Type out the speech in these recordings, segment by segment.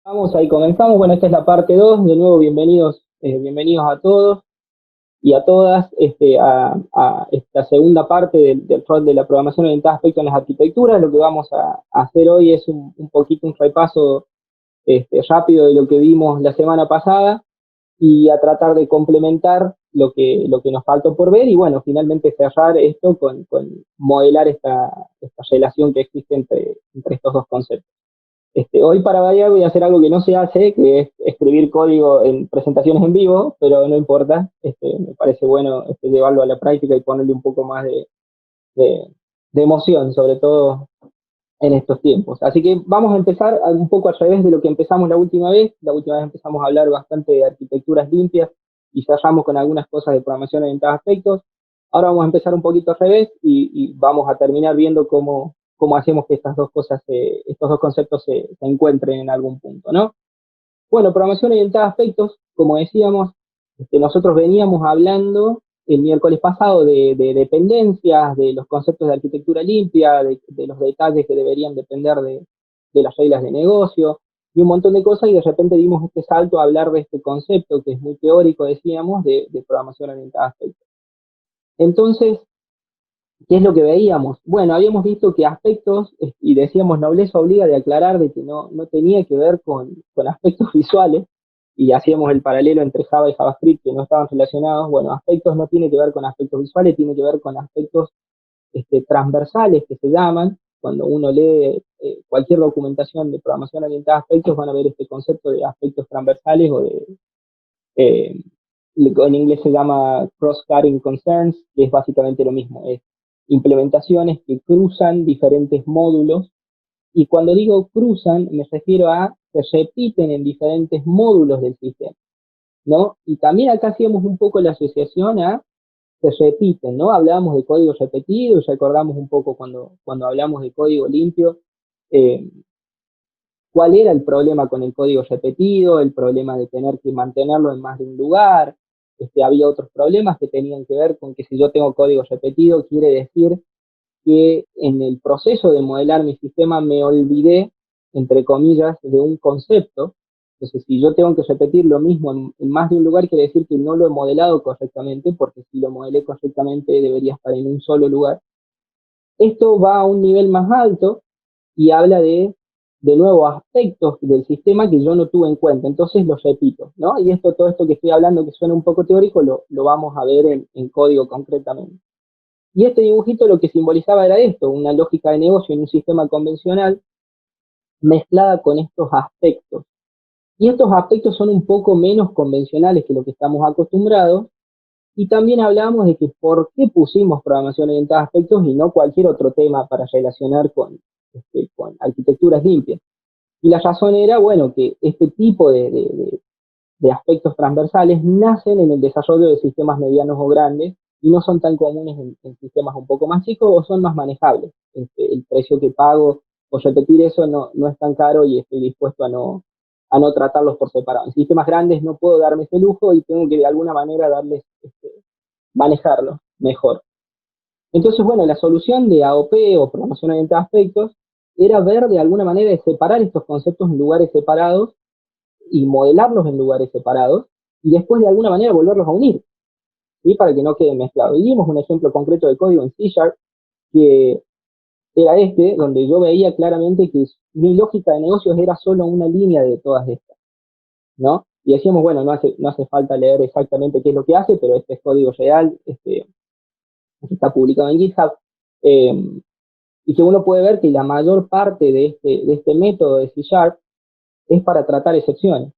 Vamos, ahí comenzamos. Bueno, esta es la parte 2. De nuevo, bienvenidos a todos y a todas a esta segunda parte del rol de la programación orientada a aspectos en las arquitecturas. Lo que vamos a hacer hoy es un poquito un repaso rápido de lo que vimos la semana pasada y a tratar de complementar lo que nos faltó por ver y bueno, finalmente cerrar esto con modelar esta relación que existe entre estos dos conceptos. Hoy para variar voy a hacer algo que no se hace, que es escribir código en presentaciones en vivo, pero no importa. Me parece bueno llevarlo a la práctica y ponerle un poco más de, de emoción, sobre todo en estos tiempos. Así que vamos a empezar un poco al revés de lo que empezamos la última vez. La última vez empezamos a hablar bastante de arquitecturas limpias y cerramos con algunas cosas de programación orientada a aspectos. Ahora vamos a empezar un poquito al revés y vamos a terminar viendo cómo hacemos que estas dos cosas, estos dos conceptos se encuentren en algún punto, ¿no? Bueno, programación orientada a aspectos, como decíamos, nosotros veníamos hablando el miércoles pasado de dependencias, de los conceptos de arquitectura limpia, de los detalles que deberían depender de las reglas de negocio y un montón de cosas, y de repente dimos este salto a hablar de este concepto que es muy teórico, decíamos, de programación orientada a aspectos. Entonces, ¿qué es lo que veíamos? Bueno, habíamos visto que aspectos, y decíamos, nobleza obliga de aclarar de que no tenía que ver con aspectos visuales, y hacíamos el paralelo entre Java y JavaScript que no estaban relacionados. Bueno, aspectos no tiene que ver con aspectos visuales, tiene que ver con aspectos transversales que se llaman. Cuando uno lee cualquier documentación de programación orientada a aspectos, van a ver este concepto de aspectos transversales eh, en inglés se llama cross-cutting concerns, que es básicamente lo mismo, es implementaciones que cruzan diferentes módulos, y cuando digo cruzan me refiero a que se repiten en diferentes módulos del sistema, ¿no? Y también acá hacíamos un poco la asociación a se repiten, ¿no? Hablábamos de código repetido y recordamos un poco cuando hablamos de código limpio, eh, cuál era el problema con el código repetido, el problema de tener que mantenerlo en más de un lugar. Había otros problemas que tenían que ver con que si yo tengo código repetido, quiere decir que en el proceso de modelar mi sistema me olvidé, entre comillas, de un concepto. Entonces, si yo tengo que repetir lo mismo en más de un lugar, quiere decir que no lo he modelado correctamente, porque si lo modelé correctamente debería estar en un solo lugar. Esto va a un nivel más alto y habla de nuevo, aspectos del sistema que yo no tuve en cuenta. Entonces los repito, ¿no? Y todo esto que estoy hablando, que suena un poco teórico, lo vamos a ver en código concretamente. Y este dibujito lo que simbolizaba era esto, una lógica de negocio en un sistema convencional mezclada con estos aspectos. Y estos aspectos son un poco menos convencionales que lo que estamos acostumbrados. Y también hablamos de que por qué pusimos programación orientada a aspectos y no cualquier otro tema para relacionar con arquitecturas limpias. Y la razón era, bueno, que este tipo de aspectos transversales nacen en el desarrollo de sistemas medianos o grandes y no son tan comunes en sistemas un poco más chicos o son más manejables. El precio que pago por repetir eso no es tan caro y estoy dispuesto a no tratarlos por separado. En sistemas grandes no puedo darme ese lujo y tengo que de alguna manera manejarlos mejor. Entonces, bueno, la solución de AOP o programación orientada a aspectos era ver de alguna manera de separar estos conceptos en lugares separados y modelarlos en lugares separados y después de alguna manera volverlos a unir, ¿sí? Para que no queden mezclados. Y dimos un ejemplo concreto de código en C Sharp que era donde yo veía claramente que mi lógica de negocios era solo una línea de todas estas, ¿no? Y decíamos, bueno, no hace falta leer exactamente qué es lo que hace, pero este es código real, que está publicado en GitHub, eh, y que uno puede ver que la mayor parte de este método de C Sharp es para tratar excepciones.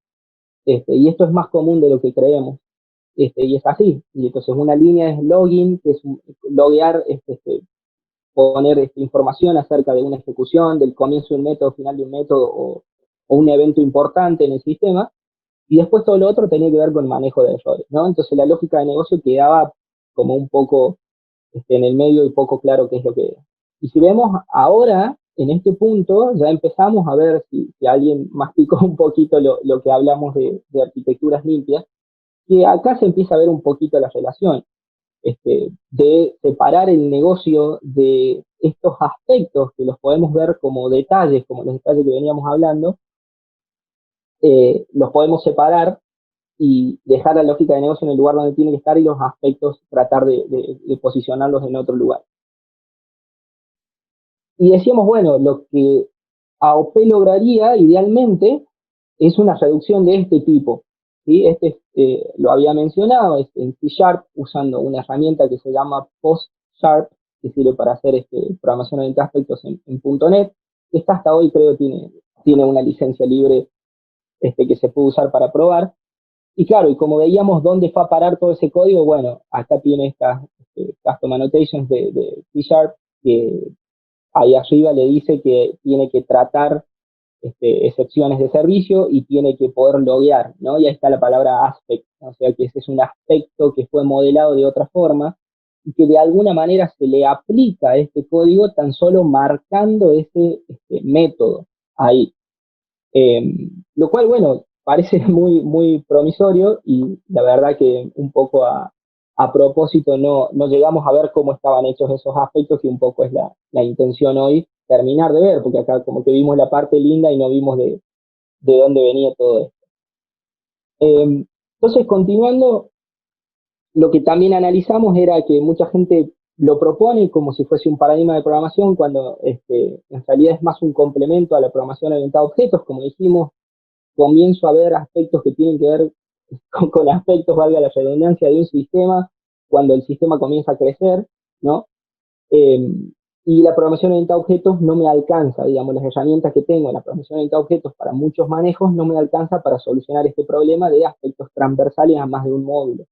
Y esto es más común de lo que creemos. Y es así. Y entonces una línea es login, que es loguear, poner información acerca de una ejecución, del comienzo de un método, final de un método o un evento importante en el sistema. Y después todo lo otro tenía que ver con manejo de errores, ¿no? Entonces la lógica de negocio quedaba como un poco en el medio y poco claro qué es lo que es. Y si vemos ahora, en este punto, ya empezamos a ver si alguien masticó un poquito lo que hablamos de arquitecturas limpias, que acá se empieza a ver un poquito la relación, de separar el negocio de estos aspectos que los podemos ver como detalles, como los detalles que veníamos hablando, los podemos separar y dejar la lógica de negocio en el lugar donde tiene que estar y los aspectos tratar de posicionarlos en otro lugar. Y decíamos, bueno, lo que AOP lograría idealmente es una reducción de este tipo. ¿Sí? Lo había mencionado, es en C Sharp usando una herramienta que se llama PostSharp, que sirve para hacer programación orientada a aspectos en .NET. Esta hasta hoy creo tiene una licencia libre que se puede usar para probar. Y claro, y como veíamos dónde fue a parar todo ese código, bueno, acá tiene estas custom annotations de C Sharp, que ahí arriba le dice que tiene que tratar excepciones de servicio y tiene que poder loguear, ¿no? Y ahí está la palabra aspect, ¿no? O sea que ese es un aspecto que fue modelado de otra forma y que de alguna manera se le aplica a este código tan solo marcando ese método ahí. Lo cual, bueno, parece muy promisorio y la verdad que un poco a propósito no llegamos a ver cómo estaban hechos esos aspectos y un poco es la intención hoy terminar de ver, porque acá como que vimos la parte linda y no vimos de dónde venía todo esto. Entonces, continuando, lo que también analizamos era que mucha gente lo propone como si fuese un paradigma de programación, cuando en realidad es más un complemento a la programación orientada a objetos. Como dijimos, comienzo a ver aspectos que tienen que ver con aspectos, valga la redundancia, de un sistema, cuando el sistema comienza a crecer, ¿no? Eh, y la programación orientada a objetos no me alcanza, digamos, las herramientas que tengo en la programación orientada a objetos para muchos manejos no me alcanza para solucionar este problema de aspectos transversales a más de un módulo.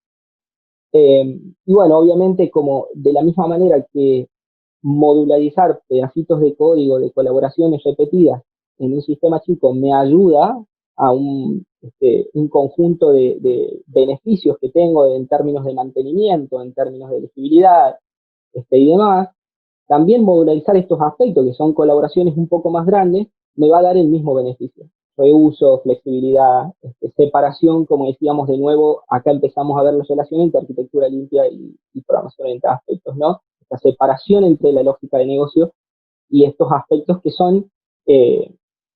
Y bueno, obviamente, como de la misma manera que modularizar pedacitos de código de colaboraciones repetidas en un sistema chico me ayuda a un conjunto de beneficios que tengo en términos de mantenimiento, en términos de elegibilidad y demás, también modularizar estos aspectos, que son colaboraciones un poco más grandes, me va a dar el mismo beneficio. Reuso, flexibilidad, separación, como decíamos de nuevo, acá empezamos a ver la relación entre arquitectura limpia y programación orientada a aspectos, ¿no? Esta separación entre la lógica de negocio y estos aspectos que son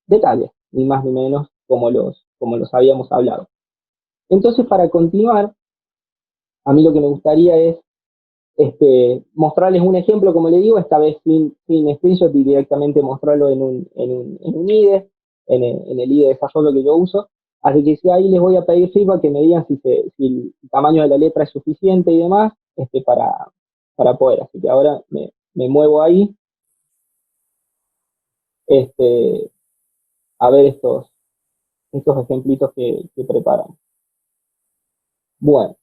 detalles, ni más ni menos, como los habíamos hablado. Entonces, para continuar, a mí lo que me gustaría es mostrarles un ejemplo, como le digo, esta vez sin screenshot y directamente mostrarlo en un IDE, en el IDE de desarrollo que yo uso. Así que si ahí les voy a pedir feedback que me digan si el tamaño de la letra es suficiente y demás para poder. Así que ahora me muevo ahí este, a ver estos ejemplitos que preparan. Bueno,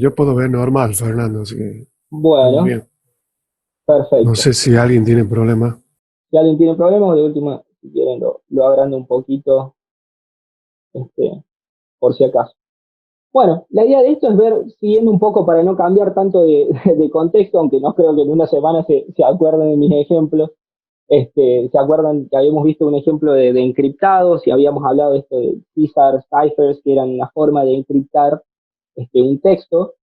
Yo puedo ver normal, Fernando, así que estamos bueno, bien. No perfecto. sé si alguien tiene problema. Si alguien tiene problemas, de última, si quieren lo agrando un poquito, por si acaso. Bueno, la idea de esto es ver, siguiendo un poco para no cambiar tanto de contexto, aunque no creo que en una semana se acuerden de mis ejemplos. Se acuerdan que habíamos visto un ejemplo de encriptados y habíamos hablado de esto de Caesar ciphers, que eran una forma de encriptar un texto.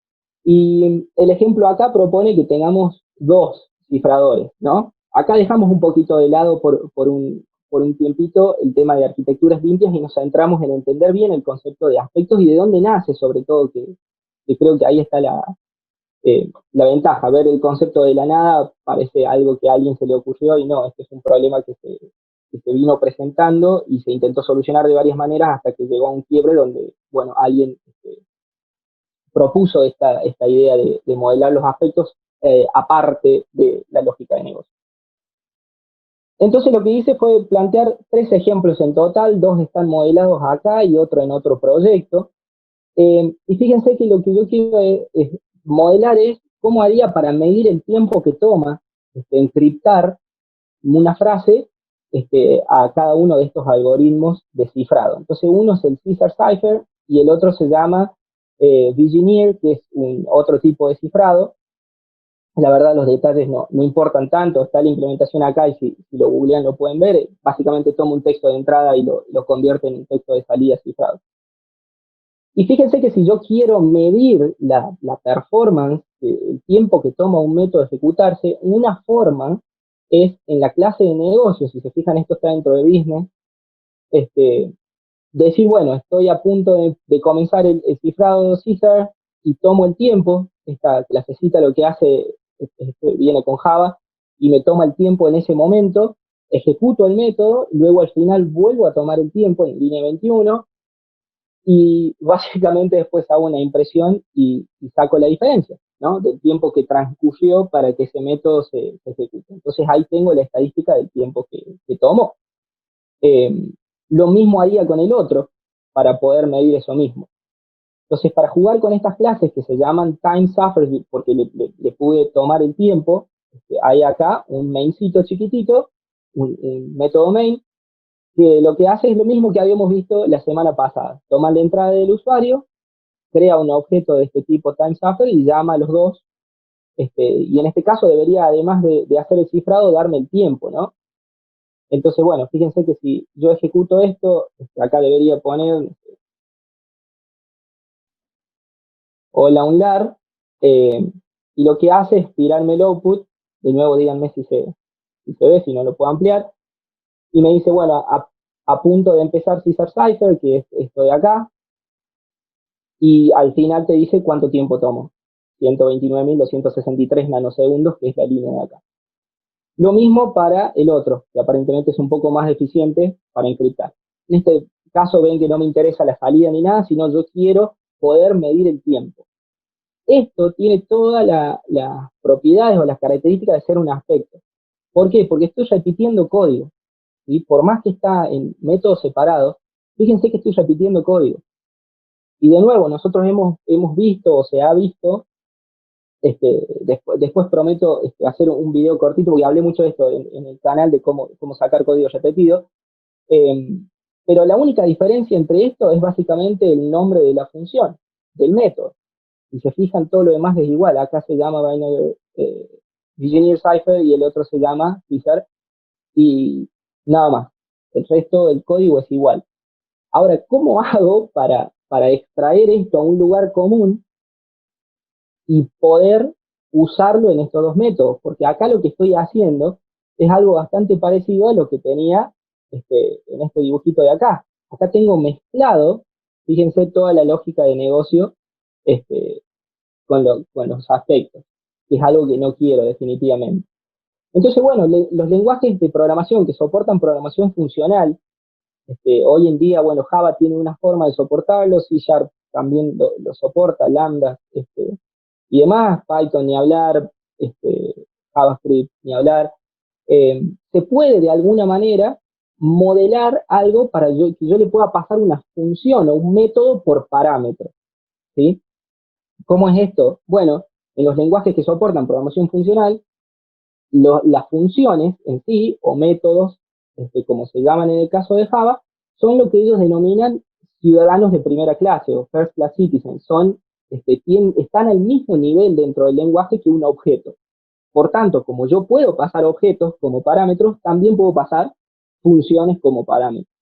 Y el ejemplo acá propone que tengamos dos cifradores, ¿no? Acá dejamos un poquito de lado por un tiempito el tema de arquitecturas limpias y nos centramos en entender bien el concepto de aspectos y de dónde nace, sobre todo, que creo que ahí está la ventaja. Ver el concepto de la nada parece algo que a alguien se le ocurrió y no, este es un problema que se vino presentando y se intentó solucionar de varias maneras hasta que llegó a un quiebre donde, bueno, alguien propuso esta idea de modelar los aspectos aparte de la lógica de negocio. Entonces lo que hice fue plantear tres ejemplos en total, dos están modelados acá y otro en otro proyecto. Y fíjense que lo que yo quiero es modelar es cómo haría para medir el tiempo que toma encriptar una frase a cada uno de estos algoritmos de cifrado. Entonces uno es el Caesar Cipher y el otro se llama Vigineer, que es otro tipo de cifrado. La verdad los detalles no importan tanto, está la implementación acá y si lo googlean lo pueden ver. Básicamente toma un texto de entrada y lo convierte en un texto de salida cifrado. Y fíjense que si yo quiero medir la performance, el tiempo que toma un método ejecutarse, una forma es en la clase de negocios, si se fijan, esto está dentro de business, decir, bueno, estoy a punto de comenzar el cifrado Caesar y tomo el tiempo. Esta clasecita lo que hace viene con Java y me toma el tiempo en ese momento, ejecuto el método, luego al final vuelvo a tomar el tiempo en línea 21 y básicamente después hago una impresión y saco la diferencia, ¿no? Del tiempo que transcurrió para que ese método se ejecute. Entonces ahí tengo la estadística del tiempo que tomó. Lo mismo haría con el otro para poder medir eso mismo. Entonces, para jugar con estas clases que se llaman time suffers, porque le pude tomar el tiempo, hay acá un maincito chiquitito, un método main, que lo que hace es lo mismo que habíamos visto la semana pasada. Toma la entrada del usuario, crea un objeto de este tipo time suffer y llama a los dos. Y en este caso debería, además de hacer el cifrado, darme el tiempo, ¿no? Entonces, bueno, fíjense que si yo ejecuto esto, acá debería poner hola unlar, y lo que hace es tirarme el output, de nuevo díganme si se ve, si no lo puedo ampliar, y me dice, bueno, a punto de empezar Caesar Cipher, que es esto de acá, y al final te dice cuánto tiempo tomo, 129.263 nanosegundos, que es la línea de acá. Lo mismo para el otro, que aparentemente es un poco más eficiente para encriptar. En este caso ven que no me interesa la salida ni nada, sino yo quiero poder medir el tiempo. Esto tiene todas las propiedades o las características de ser un aspecto. ¿Por qué? Porque estoy repitiendo código. ¿Sí? Por más que está en métodos separados, fíjense que estoy repitiendo código. Y de nuevo, nosotros hemos visto o se ha visto, después prometo hacer un video cortito, porque hablé mucho de esto en el canal de cómo sacar código repetido. Pero la única diferencia entre esto es básicamente el nombre de la función, del método. Si se fijan, todo lo demás es igual. Acá se llama Binary Engineer Cipher y el otro se llama Caesar y nada más. El resto del código es igual. Ahora, ¿cómo hago para extraer esto a un lugar común y poder usarlo en estos dos métodos? Porque acá lo que estoy haciendo es algo bastante parecido a lo que tenía en este dibujito de acá. Acá tengo mezclado, fíjense toda la lógica de negocio con los aspectos, que es algo que no quiero definitivamente. Entonces, bueno, los lenguajes de programación que soportan programación funcional, hoy en día, bueno, Java tiene una forma de soportarlo, C# también lo soporta, Lambda, y demás, Python ni hablar, JavaScript ni hablar. Se puede de alguna manera modelar algo para que yo le pueda pasar una función o un método por parámetro, ¿sí? ¿Cómo es esto? Bueno, en los lenguajes que soportan programación funcional, las funciones en sí, o métodos, como se llaman en el caso de Java, son lo que ellos denominan ciudadanos de primera clase o first class citizens. Están al mismo nivel dentro del lenguaje que un objeto. Por tanto, como yo puedo pasar objetos como parámetros, también puedo pasar funciones como parámetros,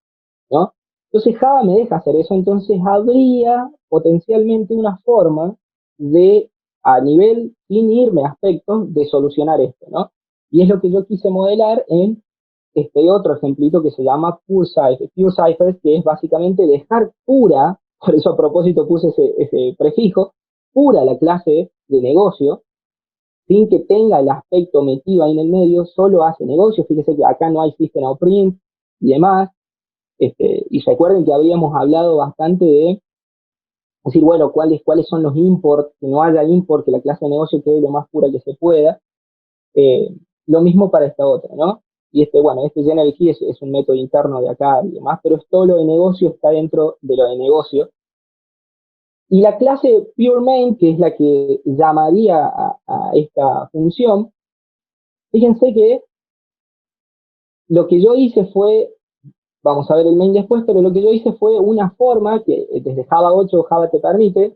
¿no? Entonces Java me deja hacer eso, entonces habría potencialmente una forma de, a nivel, sin irme a aspectos, de solucionar esto, ¿no? Y es lo que yo quise modelar en este otro ejemplito que se llama Pure Cipher, que es básicamente dejar pura, por eso a propósito puse ese prefijo, pura la clase de negocio, sin que tenga el aspecto metido ahí en el medio, solo hace negocio. Fíjese que acá no hay system out print y demás. Y recuerden que habíamos hablado bastante de decir, bueno, cuáles son los imports, que no haya import, que la clase de negocio quede lo más pura que se pueda. Lo mismo para esta otra, ¿no? Y bueno, este general key es un método interno de acá y demás, pero es todo lo de negocio está dentro de lo de negocio. Y la clase pure main, que es la que llamaría a esta función, fíjense que lo que yo hice fue, vamos a ver el main después, pero lo que yo hice fue una forma que desde Java 8 Java te permite.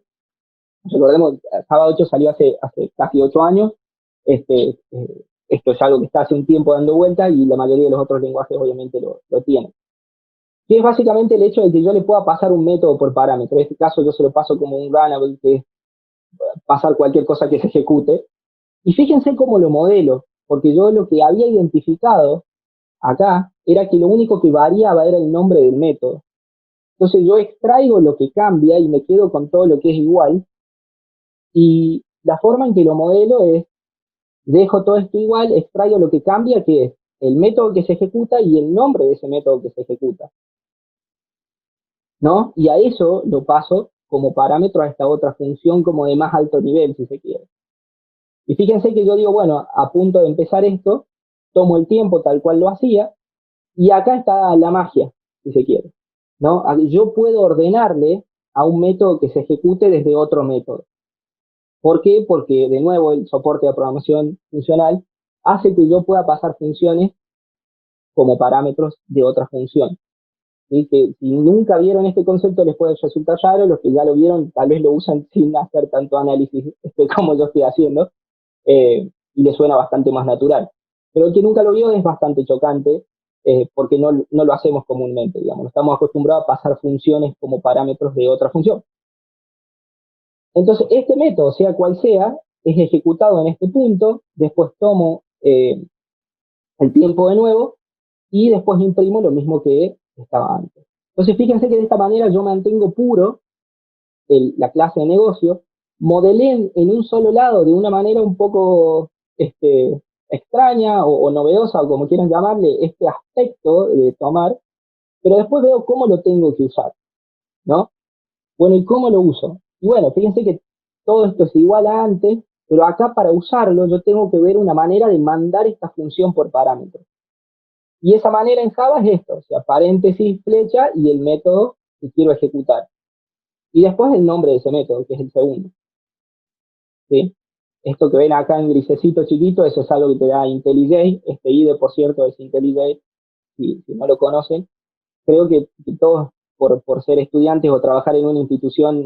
Recordemos, Java 8 salió hace casi 8 años. Esto es algo que está hace un tiempo dando vuelta y la mayoría de los otros lenguajes obviamente lo tienen. Que es básicamente el hecho de que yo le pueda pasar un método por parámetro. En este caso yo se lo paso como un runnable, que es pasar cualquier cosa que se ejecute. Y fíjense cómo lo modelo. porque yo lo que había identificado acá era que lo único que variaba era el nombre del método. Entonces yo extraigo lo que cambia y me quedo con todo lo que es igual, y la forma en que lo modelo es, dejo todo esto igual, extraigo lo que cambia, que es el método que se ejecuta y el nombre de ese método que se ejecuta, ¿no? Y a eso lo paso como parámetro a esta otra función como de más alto nivel, si se quiere. Y fíjense que yo digo, bueno, a punto de empezar esto, tomo el tiempo tal cual lo hacía, y acá está la magia, si se quiere, ¿no? Yo puedo ordenarle a un método que se ejecute desde otro método. ¿Por qué? Porque, de nuevo, el soporte de programación funcional hace que yo pueda pasar funciones como parámetros de otra función. ¿Sí? Que si nunca vieron este concepto les puede resultar raro, los que ya lo vieron tal vez lo usan sin hacer tanto análisis como yo estoy haciendo, y les suena bastante más natural. Pero el que nunca lo vio es bastante chocante, porque no lo hacemos comúnmente, digamos. No estamos acostumbrados a pasar funciones como parámetros de otra función. Entonces, este método, sea cual sea, es ejecutado en este punto, después tomo el tiempo de nuevo y después imprimo lo mismo que estaba antes. Entonces, fíjense que de esta manera yo mantengo puro la clase de negocio, modelé en un solo lado de una manera un poco extraña o novedosa, o como quieran llamarle, este aspecto de tomar, pero después veo cómo lo tengo que usar, ¿no? Bueno, ¿y cómo lo uso? Y bueno, fíjense que todo esto es igual a antes, pero acá para usarlo yo tengo que ver una manera de mandar esta función por parámetros. Y esa manera en Java es esto, o sea, paréntesis, flecha y el método que quiero ejecutar. Y después el nombre de ese método, que es el segundo. ¿Sí? Esto que ven acá en grisecito chiquito, eso es algo que te da IntelliJ. Este IDE, por cierto, es IntelliJ, si no lo conocen. Creo que todos, por ser estudiantes o trabajar en una institución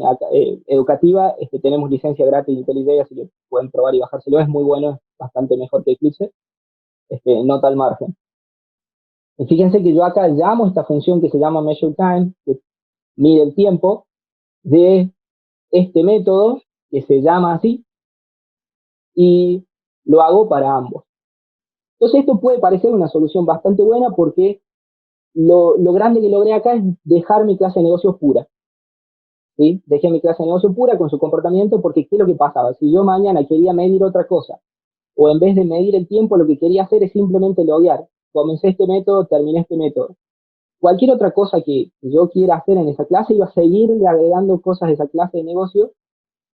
educativa, tenemos licencia gratis de IntelliJ, así que pueden probar y bajárselo. Es muy bueno, es bastante mejor que Eclipse. Nota al margen. Y fíjense que yo acá llamo esta función que se llama measure time, que mide el tiempo, de este método que se llama así, y lo hago para ambos. Entonces esto puede parecer una solución bastante buena porque lo grande que logré acá es dejar mi clase de negocios pura. ¿Sí? Dejé mi clase de negocios pura con su comportamiento, porque ¿qué es lo que pasaba? Si yo mañana quería medir otra cosa, o en vez de medir el tiempo, lo que quería hacer es simplemente loguear. Comencé este método, terminé este método. Cualquier otra cosa que yo quiera hacer en esa clase, iba a seguirle agregando cosas de esa clase de negocio,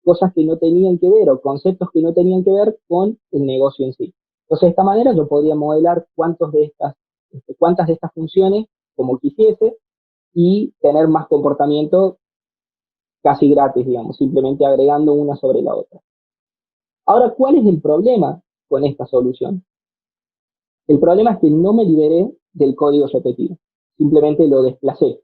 cosas que no tenían que ver o conceptos que no tenían que ver con el negocio en sí. Entonces, de esta manera yo podría modelar cuántas de estas funciones como quisiese y tener más comportamiento casi gratis, digamos, simplemente agregando una sobre la otra. Ahora, ¿cuál es el problema con esta solución? El problema es que no me liberé del código repetido, simplemente lo desplacé.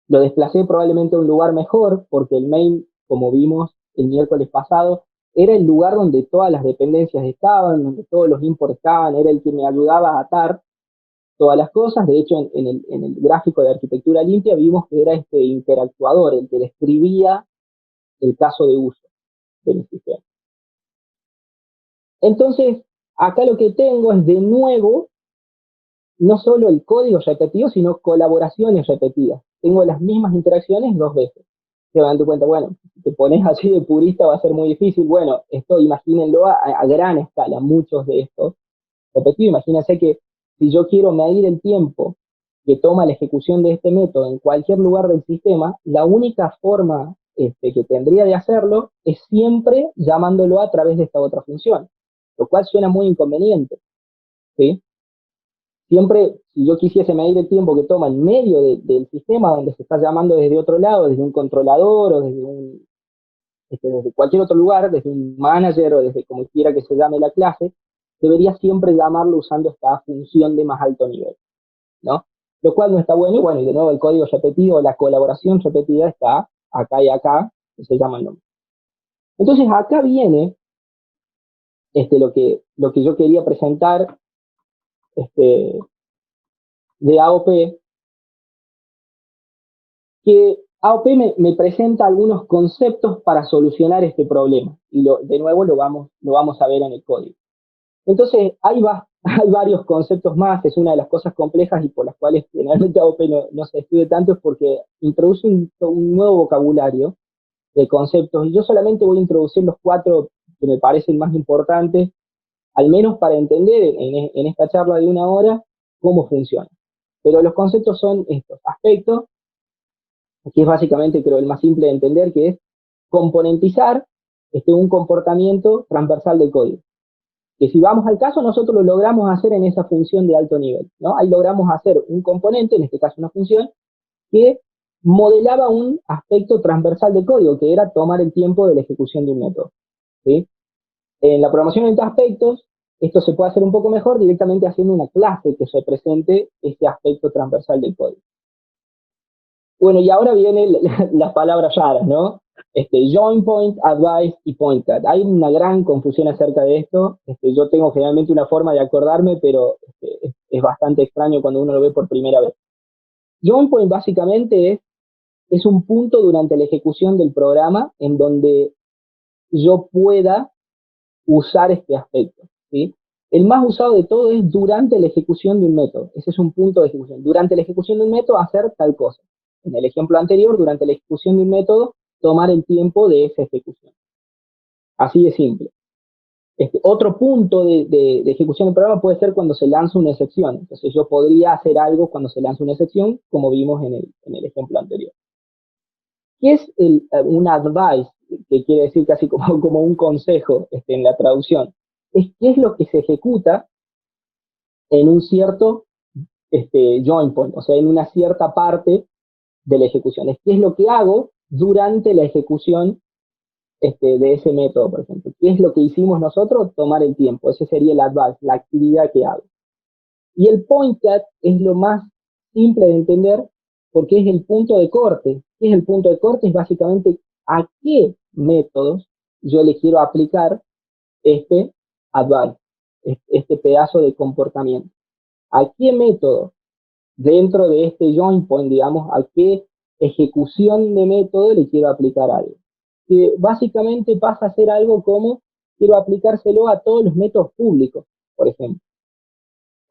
Lo desplacé probablemente a un lugar mejor, porque el main, como vimos el miércoles pasado, era el lugar donde todas las dependencias estaban, donde todos los imports estaban, era el que me ayudaba a atar todas las cosas. De hecho, en el gráfico de arquitectura limpia vimos que era este interactuador el que describía el caso de uso de mi sistema. Entonces, acá lo que tengo es de nuevo no solo el código repetido, sino colaboraciones repetidas. Tengo las mismas interacciones dos veces. Se van dando cuenta, bueno, si te pones así de purista va a ser muy difícil. Bueno, esto imagínenlo a gran escala, muchos de estos repetidos. Imagínense que si yo quiero medir el tiempo que toma la ejecución de este método en cualquier lugar del sistema, la única forma que tendría de hacerlo es siempre llamándolo a través de esta otra función, lo cual suena muy inconveniente, ¿sí? Siempre, si yo quisiese medir el tiempo que toma en medio del sistema donde se está llamando desde otro lado, desde un controlador o desde cualquier otro lugar, desde un manager o desde como quiera que se llame la clase, debería siempre llamarlo usando esta función de más alto nivel, ¿no? Lo cual no está bueno, y bueno, y de nuevo el código repetido, la colaboración repetida está acá y acá, que se llama el nombre. Entonces acá viene lo que yo quería presentar de AOP, que AOP me presenta algunos conceptos para solucionar este problema, y de nuevo lo vamos a ver en el código. Entonces, hay varios conceptos más, es una de las cosas complejas y por las cuales generalmente AOP no se estudia tanto, es porque introduce un nuevo vocabulario de conceptos, y yo solamente voy a introducir los 4 que me parecen más importantes, al menos para entender en esta charla de 1 hora cómo funciona. Pero los conceptos son estos aspectos, que es básicamente, creo, el más simple de entender, que es componentizar un comportamiento transversal del código. Que si vamos al caso, nosotros lo logramos hacer en esa función de alto nivel, ¿no? Ahí logramos hacer un componente, en este caso una función, que modelaba un aspecto transversal del código, que era tomar el tiempo de la ejecución de un método, ¿sí? En la programación de aspectos, esto se puede hacer un poco mejor directamente haciendo una clase que represente ese aspecto transversal del código. Bueno, y ahora vienen las palabras raras, ¿no? Join point, advice y point cat. Hay una gran confusión acerca de esto. Yo tengo generalmente una forma de acordarme, pero es bastante extraño cuando uno lo ve por primera vez. Join point básicamente es un punto durante la ejecución del programa en donde yo pueda usar este aspecto, ¿sí? El más usado de todo es durante la ejecución de un método. Ese es un punto de ejecución. Durante la ejecución de un método, hacer tal cosa. En el ejemplo anterior, durante la ejecución de un método, tomar el tiempo de esa ejecución. Así de simple. Otro punto de ejecución del programa puede ser cuando se lanza una excepción. Entonces yo podría hacer algo cuando se lanza una excepción, como vimos en el ejemplo anterior. ¿Qué es un advice? Que quiere decir casi como un consejo en la traducción. Es qué es lo que se ejecuta en un cierto join point, o sea, en una cierta parte de la ejecución. Es qué es lo que hago durante la ejecución de ese método, por ejemplo. ¿Qué es lo que hicimos nosotros? Tomar el tiempo. Ese sería el advice, la actividad que hago. Y el point cat es lo más simple de entender porque es el punto de corte. ¿Qué es el punto de corte? Es básicamente a qué métodos yo le quiero aplicar este advice, este pedazo de comportamiento. ¿A qué método dentro de este join point, digamos, a qué ejecución de método le quiero aplicar algo? Que básicamente pasa a ser algo como quiero aplicárselo a todos los métodos públicos, por ejemplo.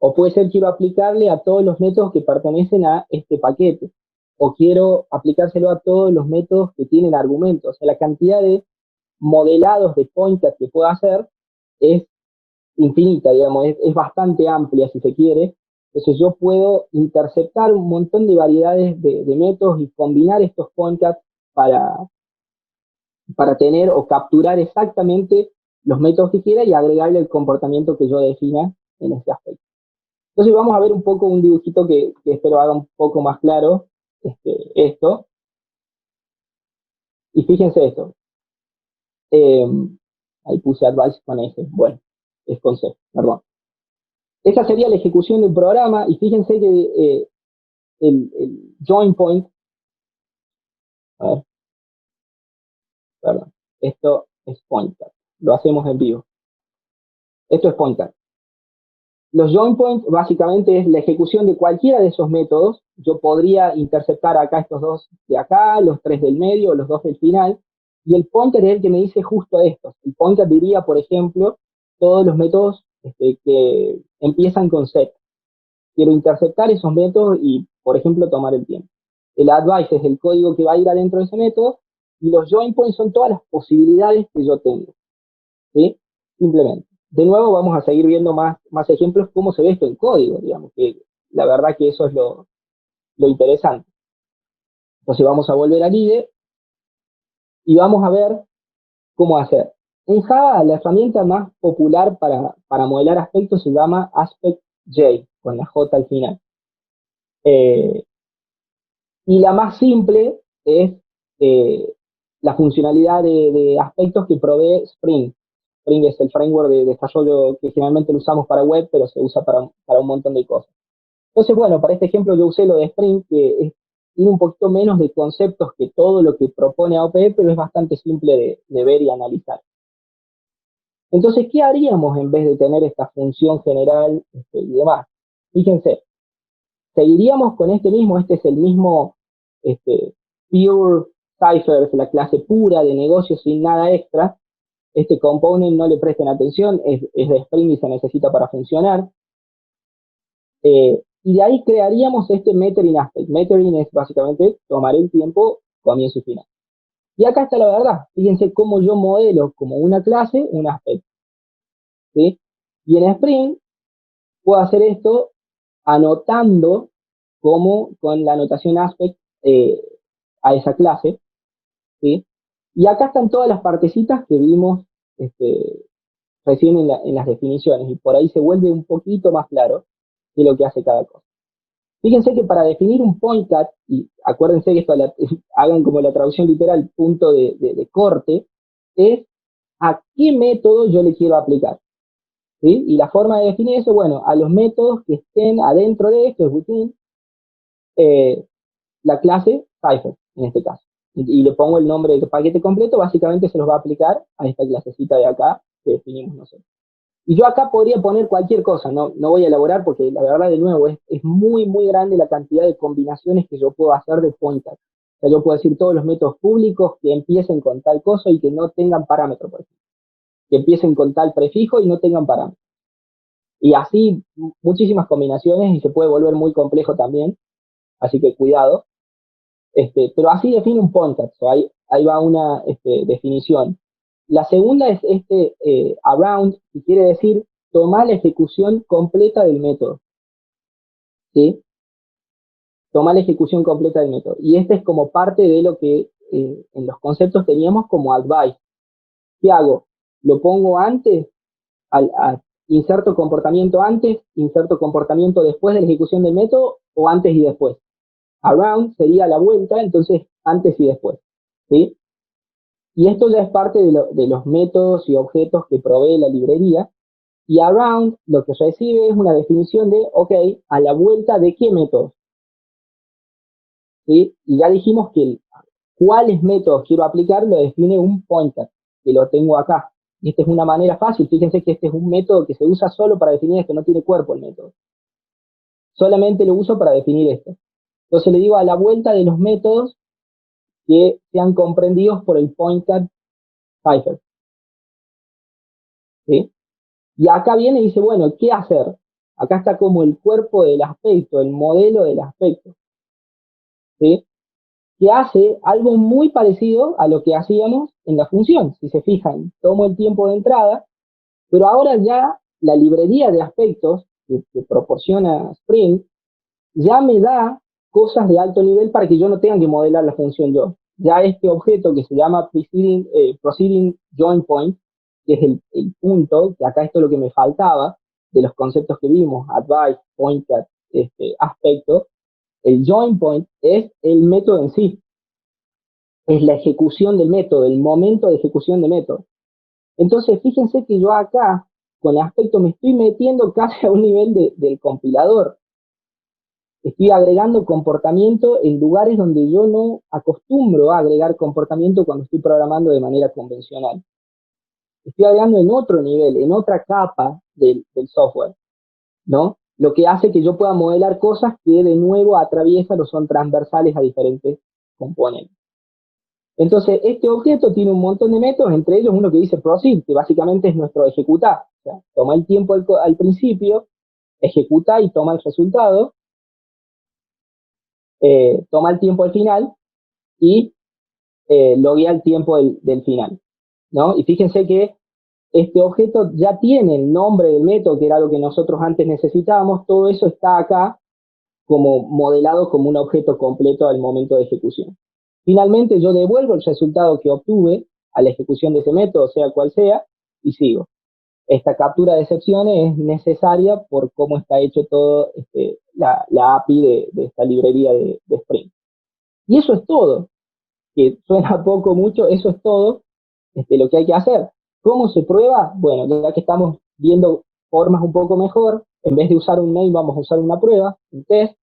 O puede ser quiero aplicarle a todos los métodos que pertenecen a este paquete. O quiero aplicárselo a todos los métodos que tienen argumentos. O sea, la cantidad de modelados de pointers que puedo hacer es infinita, digamos, es bastante amplia si se quiere. Entonces yo puedo interceptar un montón de variedades de métodos y combinar estos pointers para tener o capturar exactamente los métodos que quiera y agregarle el comportamiento que yo defina en este aspecto. Entonces vamos a ver un poco un dibujito que espero haga un poco más claro esto. Y fíjense esto. Ahí puse advice con S. Bueno, es con C, perdón. Esa sería la ejecución del programa y fíjense que el join point, a ver, perdón, esto es pointer. Lo hacemos en vivo. Esto es pointer. Los join points básicamente es la ejecución de cualquiera de esos métodos. Yo podría interceptar acá estos dos de acá, los 3 del medio, los 2 del final, y el pointer es el que me dice justo esto. El pointer diría, por ejemplo, todos los métodos que empiezan con set. Quiero interceptar esos métodos y, por ejemplo, tomar el tiempo. El advice es el código que va a ir adentro de ese método, y los join points son todas las posibilidades que yo tengo, ¿sí? Simplemente. De nuevo vamos a seguir viendo más ejemplos cómo se ve esto en código, digamos, que la verdad que eso es lo interesante. Entonces vamos a volver al IDE y vamos a ver cómo hacer. En Java la herramienta más popular para modelar aspectos se llama AspectJ, con la J al final. Y la más simple es la funcionalidad de aspectos que provee Spring. Spring es el framework de desarrollo que generalmente lo usamos para web, pero se usa para un montón de cosas. Entonces, bueno, para este ejemplo yo usé lo de Spring, que tiene un poquito menos de conceptos que todo lo que propone AOP, pero es bastante simple de ver y analizar. Entonces, ¿qué haríamos en vez de tener esta función general y demás? Fíjense, seguiríamos con este es el mismo Pure Cipher, la clase pura de negocios sin nada extra, este component no le presten atención, es de Spring y se necesita para funcionar. Y de ahí crearíamos este metering aspect. Metering es básicamente tomar el tiempo comienzo y final. Y acá está la verdad. Fíjense cómo yo modelo como una clase un aspect. ¿Sí? Y en Spring puedo hacer esto anotando como con la anotación aspect a esa clase. ¿Sí? Y acá están todas las partecitas que vimos recién en las definiciones. Y por ahí se vuelve un poquito más claro de lo que hace cada cosa. Fíjense que para definir un point cut, y acuérdense que esto hagan como la traducción literal, punto de corte, es a qué método yo le quiero aplicar. ¿Sí? Y la forma de definir eso, bueno, a los métodos que estén adentro de esto, es within, la clase Cypher, en este caso. Y le pongo el nombre del paquete completo, básicamente se los va a aplicar a esta clasecita de acá que definimos nosotros. Y yo acá podría poner cualquier cosa, no voy a elaborar porque la verdad de nuevo es muy, muy grande la cantidad de combinaciones que yo puedo hacer de pointers. O sea, yo puedo decir todos los métodos públicos que empiecen con tal cosa y que no tengan parámetro, por ejemplo. Que empiecen con tal prefijo y no tengan parámetro. Y así muchísimas combinaciones y se puede volver muy complejo también, así que cuidado. Pero así define un pointer, ahí va una definición. La segunda es around, que quiere decir tomar la ejecución completa del método. ¿Sí? Tomar la ejecución completa del método. Y este es como parte de lo que en los conceptos teníamos como advice. ¿Qué hago? Lo pongo antes, inserto comportamiento antes, inserto comportamiento después de la ejecución del método o antes y después. Around sería la vuelta, entonces antes y después. ¿Sí? Y esto ya es parte de los métodos y objetos que provee la librería. Y around lo que recibe es una definición de, ok, a la vuelta de qué métodos. ¿Sí? Y ya dijimos que cuáles métodos quiero aplicar lo define un pointer, que lo tengo acá. Y esta es una manera fácil. Fíjense que este es un método que se usa solo para definir esto, no tiene cuerpo el método. Solamente lo uso para definir esto. Entonces le digo a la vuelta de los métodos que sean comprendidos por el pointer cipher. ¿Sí? Y acá viene y dice, bueno, ¿qué hacer? Acá está como el cuerpo del aspecto, el modelo del aspecto. ¿Sí? Que hace algo muy parecido a lo que hacíamos en la función. Si se fijan, tomo el tiempo de entrada, pero ahora ya la librería de aspectos que proporciona Spring ya me da cosas de alto nivel para que yo no tenga que modelar la función yo. Ya este objeto que se llama proceeding join point, que es el punto, que acá esto es lo que me faltaba de los conceptos que vimos, advice, pointer, aspecto, el join point es el método en sí, es la ejecución del método, el momento de ejecución del método. Entonces, fíjense que yo acá, con el aspecto, me estoy metiendo casi a un nivel del compilador. Estoy agregando comportamiento en lugares donde yo no acostumbro a agregar comportamiento cuando estoy programando de manera convencional. Estoy agregando en otro nivel, en otra capa del software, ¿no? Lo que hace que yo pueda modelar cosas que de nuevo atraviesan o son transversales a diferentes componentes. Entonces, este objeto tiene un montón de métodos, entre ellos uno que dice proceed, que básicamente es nuestro ejecutar. O sea, toma el tiempo al principio, ejecuta y toma el resultado, toma el tiempo al final y loguea el tiempo del final, ¿no? Y fíjense que este objeto ya tiene el nombre del método, que era lo que nosotros antes necesitábamos, todo eso está acá como modelado como un objeto completo al momento de ejecución. Finalmente yo devuelvo el resultado que obtuve a la ejecución de ese método, sea cual sea, y sigo. Esta captura de excepciones es necesaria por cómo está hecho todo la API de esta librería de Spring. Y eso es todo, que suena poco, mucho, eso es todo lo que hay que hacer. ¿Cómo se prueba? Bueno, ya que estamos viendo formas un poco mejor, en vez de usar un main vamos a usar una prueba, un test,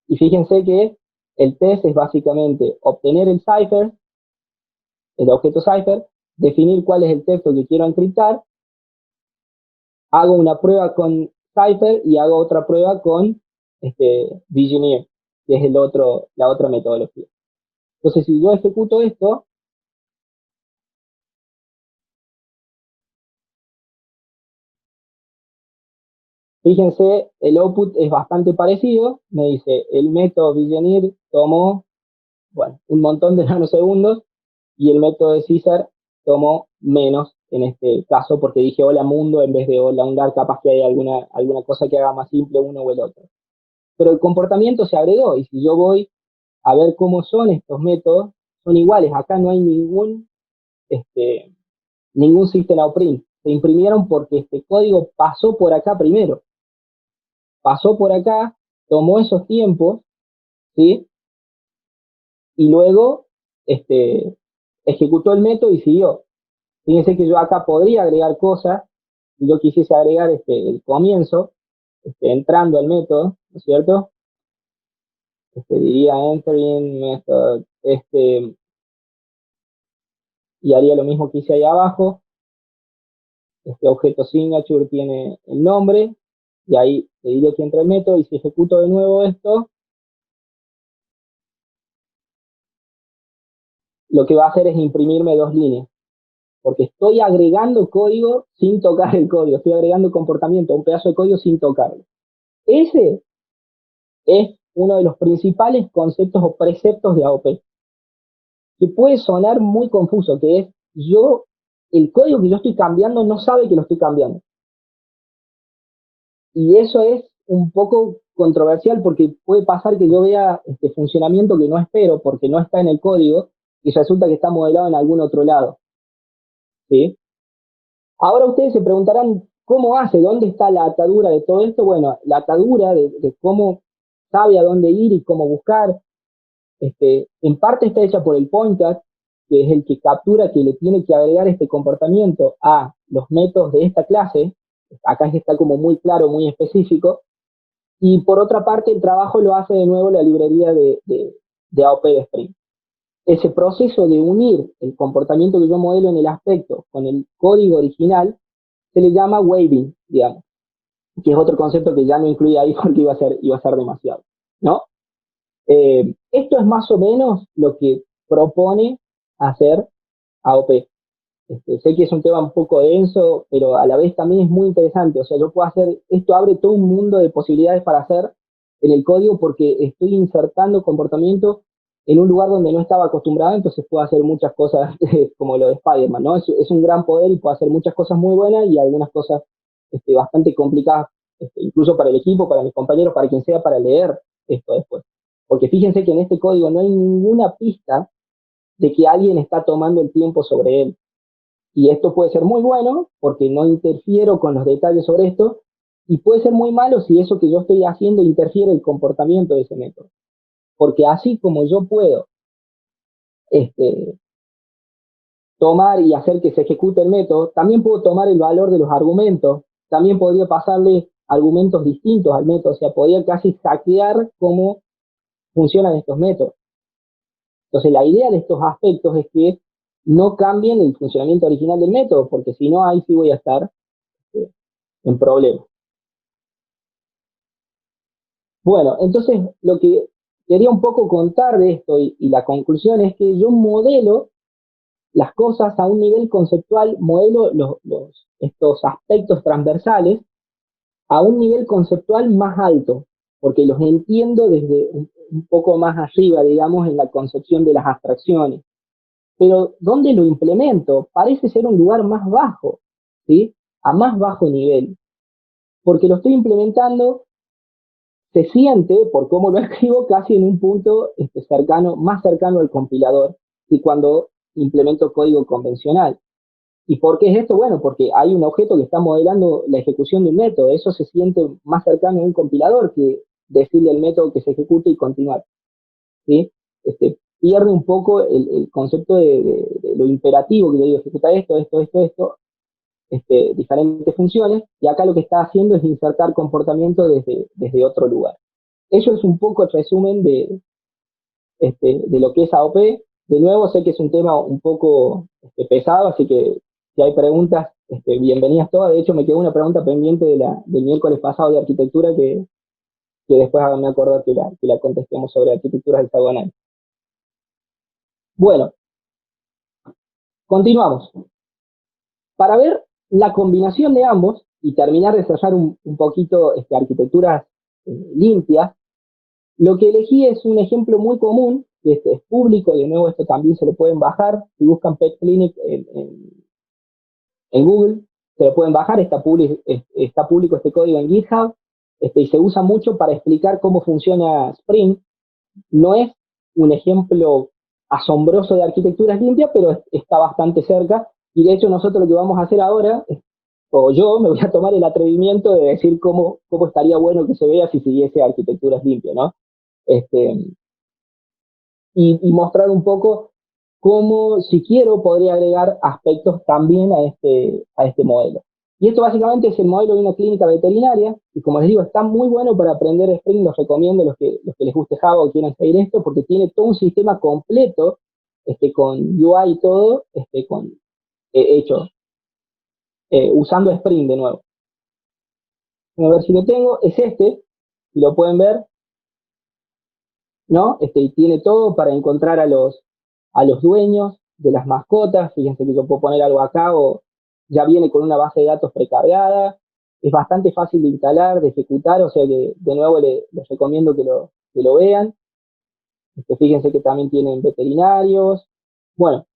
y fíjense que el test es básicamente obtener el cipher, el objeto cipher, definir cuál es el texto que quiero encriptar, hago una prueba con cipher y hago otra prueba con Visioneer, que es la otra metodología. Entonces, si yo ejecuto esto, Fíjense, el output es bastante parecido. Me dice, el método Vigenère tomó, bueno, un montón de nanosegundos y el método de Caesar tomó menos en este caso porque dije hola mundo en vez de hola undar, capaz que hay alguna cosa que haga más simple uno o el otro. Pero el comportamiento se agregó y si yo voy a ver cómo son estos métodos, son iguales. Acá no hay ningún system out print. Se imprimieron porque este código pasó por acá primero. Pasó por acá, tomó esos tiempos, ¿sí? Y luego ejecutó el método y siguió. Fíjense que yo acá podría agregar cosas, si yo quisiese agregar el comienzo, entrando al método, ¿no es cierto? Diría entering method, y haría lo mismo que hice ahí abajo. Este objeto signature tiene el nombre, y ahí le diría que entra el método, y si ejecuto de nuevo esto, lo que va a hacer es imprimirme dos líneas, porque estoy agregando código sin tocar el código, estoy agregando comportamiento a un pedazo de código sin tocarlo. Ese es uno de los principales conceptos o preceptos de AOP, que puede sonar muy confuso, que es el código que yo estoy cambiando no sabe que lo estoy cambiando. Y eso es un poco controversial porque puede pasar que yo vea este funcionamiento que no espero porque no está en el código y resulta que está modelado en algún otro lado. ¿Sí? Ahora ustedes se preguntarán, ¿cómo hace? ¿Dónde está la atadura de todo esto? Bueno, la atadura de cómo sabe a dónde ir y cómo buscar, en parte está hecha por el pointer, que es el que captura que le tiene que agregar este comportamiento a los métodos de esta clase. Acá está como muy claro, muy específico. Y por otra parte, el trabajo lo hace de nuevo la librería de AOP de Spring. Ese proceso de unir el comportamiento que yo modelo en el aspecto con el código original se le llama waving, digamos, que es otro concepto que ya no incluía ahí porque iba a ser demasiado, ¿no? Esto es más o menos lo que propone hacer AOP. Sé que es un tema un poco denso, pero a la vez también es muy interesante. O sea, yo puedo hacer, esto abre todo un mundo de posibilidades para hacer en el código porque estoy insertando comportamiento en un lugar donde no estaba acostumbrado, entonces puedo hacer muchas cosas como lo de Spider-Man, ¿no? Es un gran poder y puedo hacer muchas cosas muy buenas y algunas cosas bastante complicadas, incluso para el equipo, para mis compañeros, para quien sea, para leer esto después. Porque fíjense que en este código no hay ninguna pista de que alguien está tomando el tiempo sobre él. Y esto puede ser muy bueno porque no interfiero con los detalles sobre esto, y puede ser muy malo si eso que yo estoy haciendo interfiere el comportamiento de ese método. Porque así como yo puedo este, tomar y hacer que se ejecute el método, también puedo tomar el valor de los argumentos, también podría pasarle argumentos distintos al método, o sea, podría casi hackear cómo funcionan estos métodos. Entonces, la idea de estos aspectos es que no cambien el funcionamiento original del método, porque si no, ahí sí voy a estar en problemas. Bueno, entonces lo que quería un poco contar de esto y la conclusión es que yo modelo las cosas a un nivel conceptual, modelo estos aspectos transversales a un nivel conceptual más alto, porque los entiendo desde un poco más arriba, digamos, en la concepción de las abstracciones. Pero ¿dónde lo implemento? Parece ser un lugar más bajo, ¿sí? A más bajo nivel, porque lo estoy implementando, se siente, por cómo lo escribo, casi en un punto más cercano al compilador que cuando implemento código convencional. ¿Y por qué es esto? Bueno, porque hay un objeto que está modelando la ejecución de un método. Eso se siente más cercano a un compilador que decirle al método que se ejecute y continuar. ¿Sí? Pierde un poco el concepto de lo imperativo, que yo digo, ejecuta esto, diferentes funciones, y acá lo que está haciendo es insertar comportamiento desde otro lugar. Eso es un poco el resumen de lo que es AOP. De nuevo, sé que es un tema un poco pesado, así que si hay preguntas, bienvenidas todas. De hecho, me quedó una pregunta pendiente del miércoles pasado de arquitectura que después me acordar que la contestemos sobre arquitecturas hexagonales. Bueno, continuamos. Para ver la combinación de ambos, y terminar de cerrar un poquito arquitecturas limpias, lo que elegí es un ejemplo muy común, que es público, de nuevo esto también se lo pueden bajar, si buscan Pet Clinic en Google, se lo pueden bajar, está público este código en GitHub, y se usa mucho para explicar cómo funciona Spring. No es un ejemplo asombroso de arquitecturas limpias, pero está bastante cerca, y de hecho nosotros lo que vamos a hacer ahora, o yo me voy a tomar el atrevimiento de decir cómo estaría bueno que se vea si siguiese arquitecturas limpias, ¿no? Y mostrar un poco cómo, si quiero, podría agregar aspectos también a este modelo. Y esto básicamente es el modelo de una clínica veterinaria, y como les digo, está muy bueno para aprender Spring, los recomiendo los que les guste Java o quieran seguir esto, porque tiene todo un sistema completo, con UI y todo, hecho, usando Spring de nuevo. A ver si lo tengo, es si lo pueden ver, ¿no? Y tiene todo para encontrar a los dueños de las mascotas. Fíjense que yo puedo poner algo acá o ya viene con una base de datos precargada. Es bastante fácil de instalar, de ejecutar, o sea que de nuevo les recomiendo que lo vean. Fíjense que también tienen veterinarios. Bueno,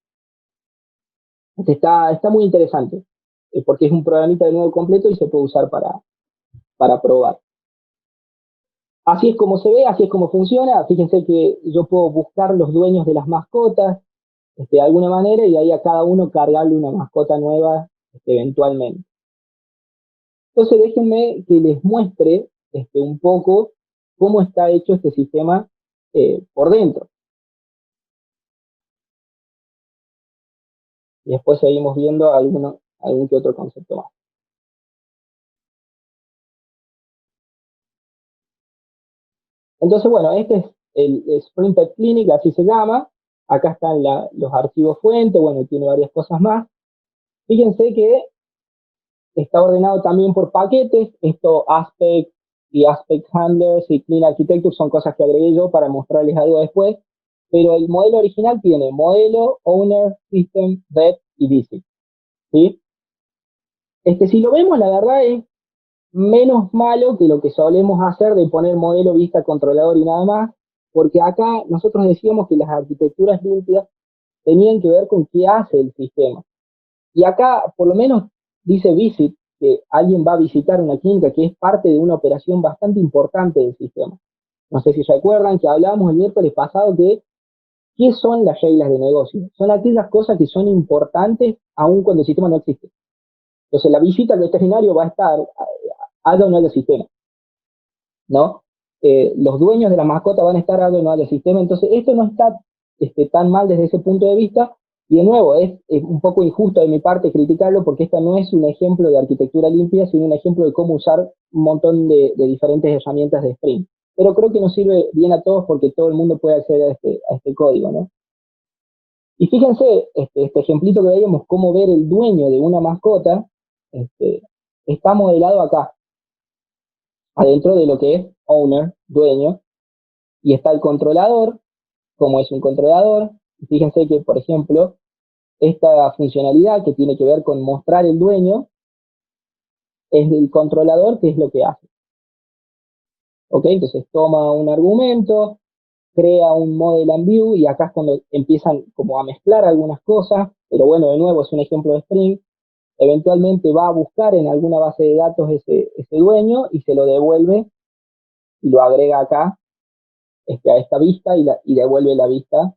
está muy interesante, porque es un programita de nuevo completo y se puede usar para probar. Así es como se ve, así es como funciona. Fíjense que yo puedo buscar los dueños de las mascotas de alguna manera y ahí a cada uno cargarle una mascota nueva eventualmente. Entonces déjenme que les muestre un poco cómo está hecho este sistema por dentro. Y después seguimos viendo algún que otro concepto más. Entonces, bueno, este es el Spring Pet Clinic, así se llama. Acá están los archivos fuente, bueno, tiene varias cosas más. Fíjense que está ordenado también por paquetes. Esto Aspect y Aspect Handlers y Clean Architecture son cosas que agregué yo para mostrarles algo después. Pero el modelo original tiene modelo, owner, system, vet y visit. ¿Sí? Si lo vemos, la verdad es menos malo que lo que solemos hacer de poner modelo, vista, controlador y nada más, porque acá nosotros decíamos que las arquitecturas limpias tenían que ver con qué hace el sistema. Y acá, por lo menos, dice visit, que alguien va a visitar una clínica, que es parte de una operación bastante importante del sistema. No sé si recuerdan que hablábamos el miércoles pasado de qué son las reglas de negocio. Son aquellas cosas que son importantes aun cuando el sistema no existe. Entonces, la visita al veterinario va a estar, haga o no haya sistema, ¿no? Los dueños de la mascota van a estar haga o no haya sistema. Entonces, esto no está tan mal desde ese punto de vista. Y de nuevo, es un poco injusto de mi parte criticarlo porque esta no es un ejemplo de arquitectura limpia, sino un ejemplo de cómo usar un montón de diferentes herramientas de Spring. Pero creo que nos sirve bien a todos porque todo el mundo puede acceder a este código, ¿no? Y fíjense, este ejemplito que veíamos, cómo ver el dueño de una mascota, está modelado acá, adentro de lo que es owner, dueño, y está el controlador, como es un controlador. Y fíjense que, por ejemplo, esta funcionalidad que tiene que ver con mostrar el dueño es del controlador, que es lo que hace. ¿Ok? Entonces toma un argumento, crea un model and view, y acá es cuando empiezan como a mezclar algunas cosas, pero bueno, de nuevo es un ejemplo de Spring. Eventualmente va a buscar en alguna base de datos ese dueño y se lo devuelve y lo agrega acá a esta vista y devuelve la vista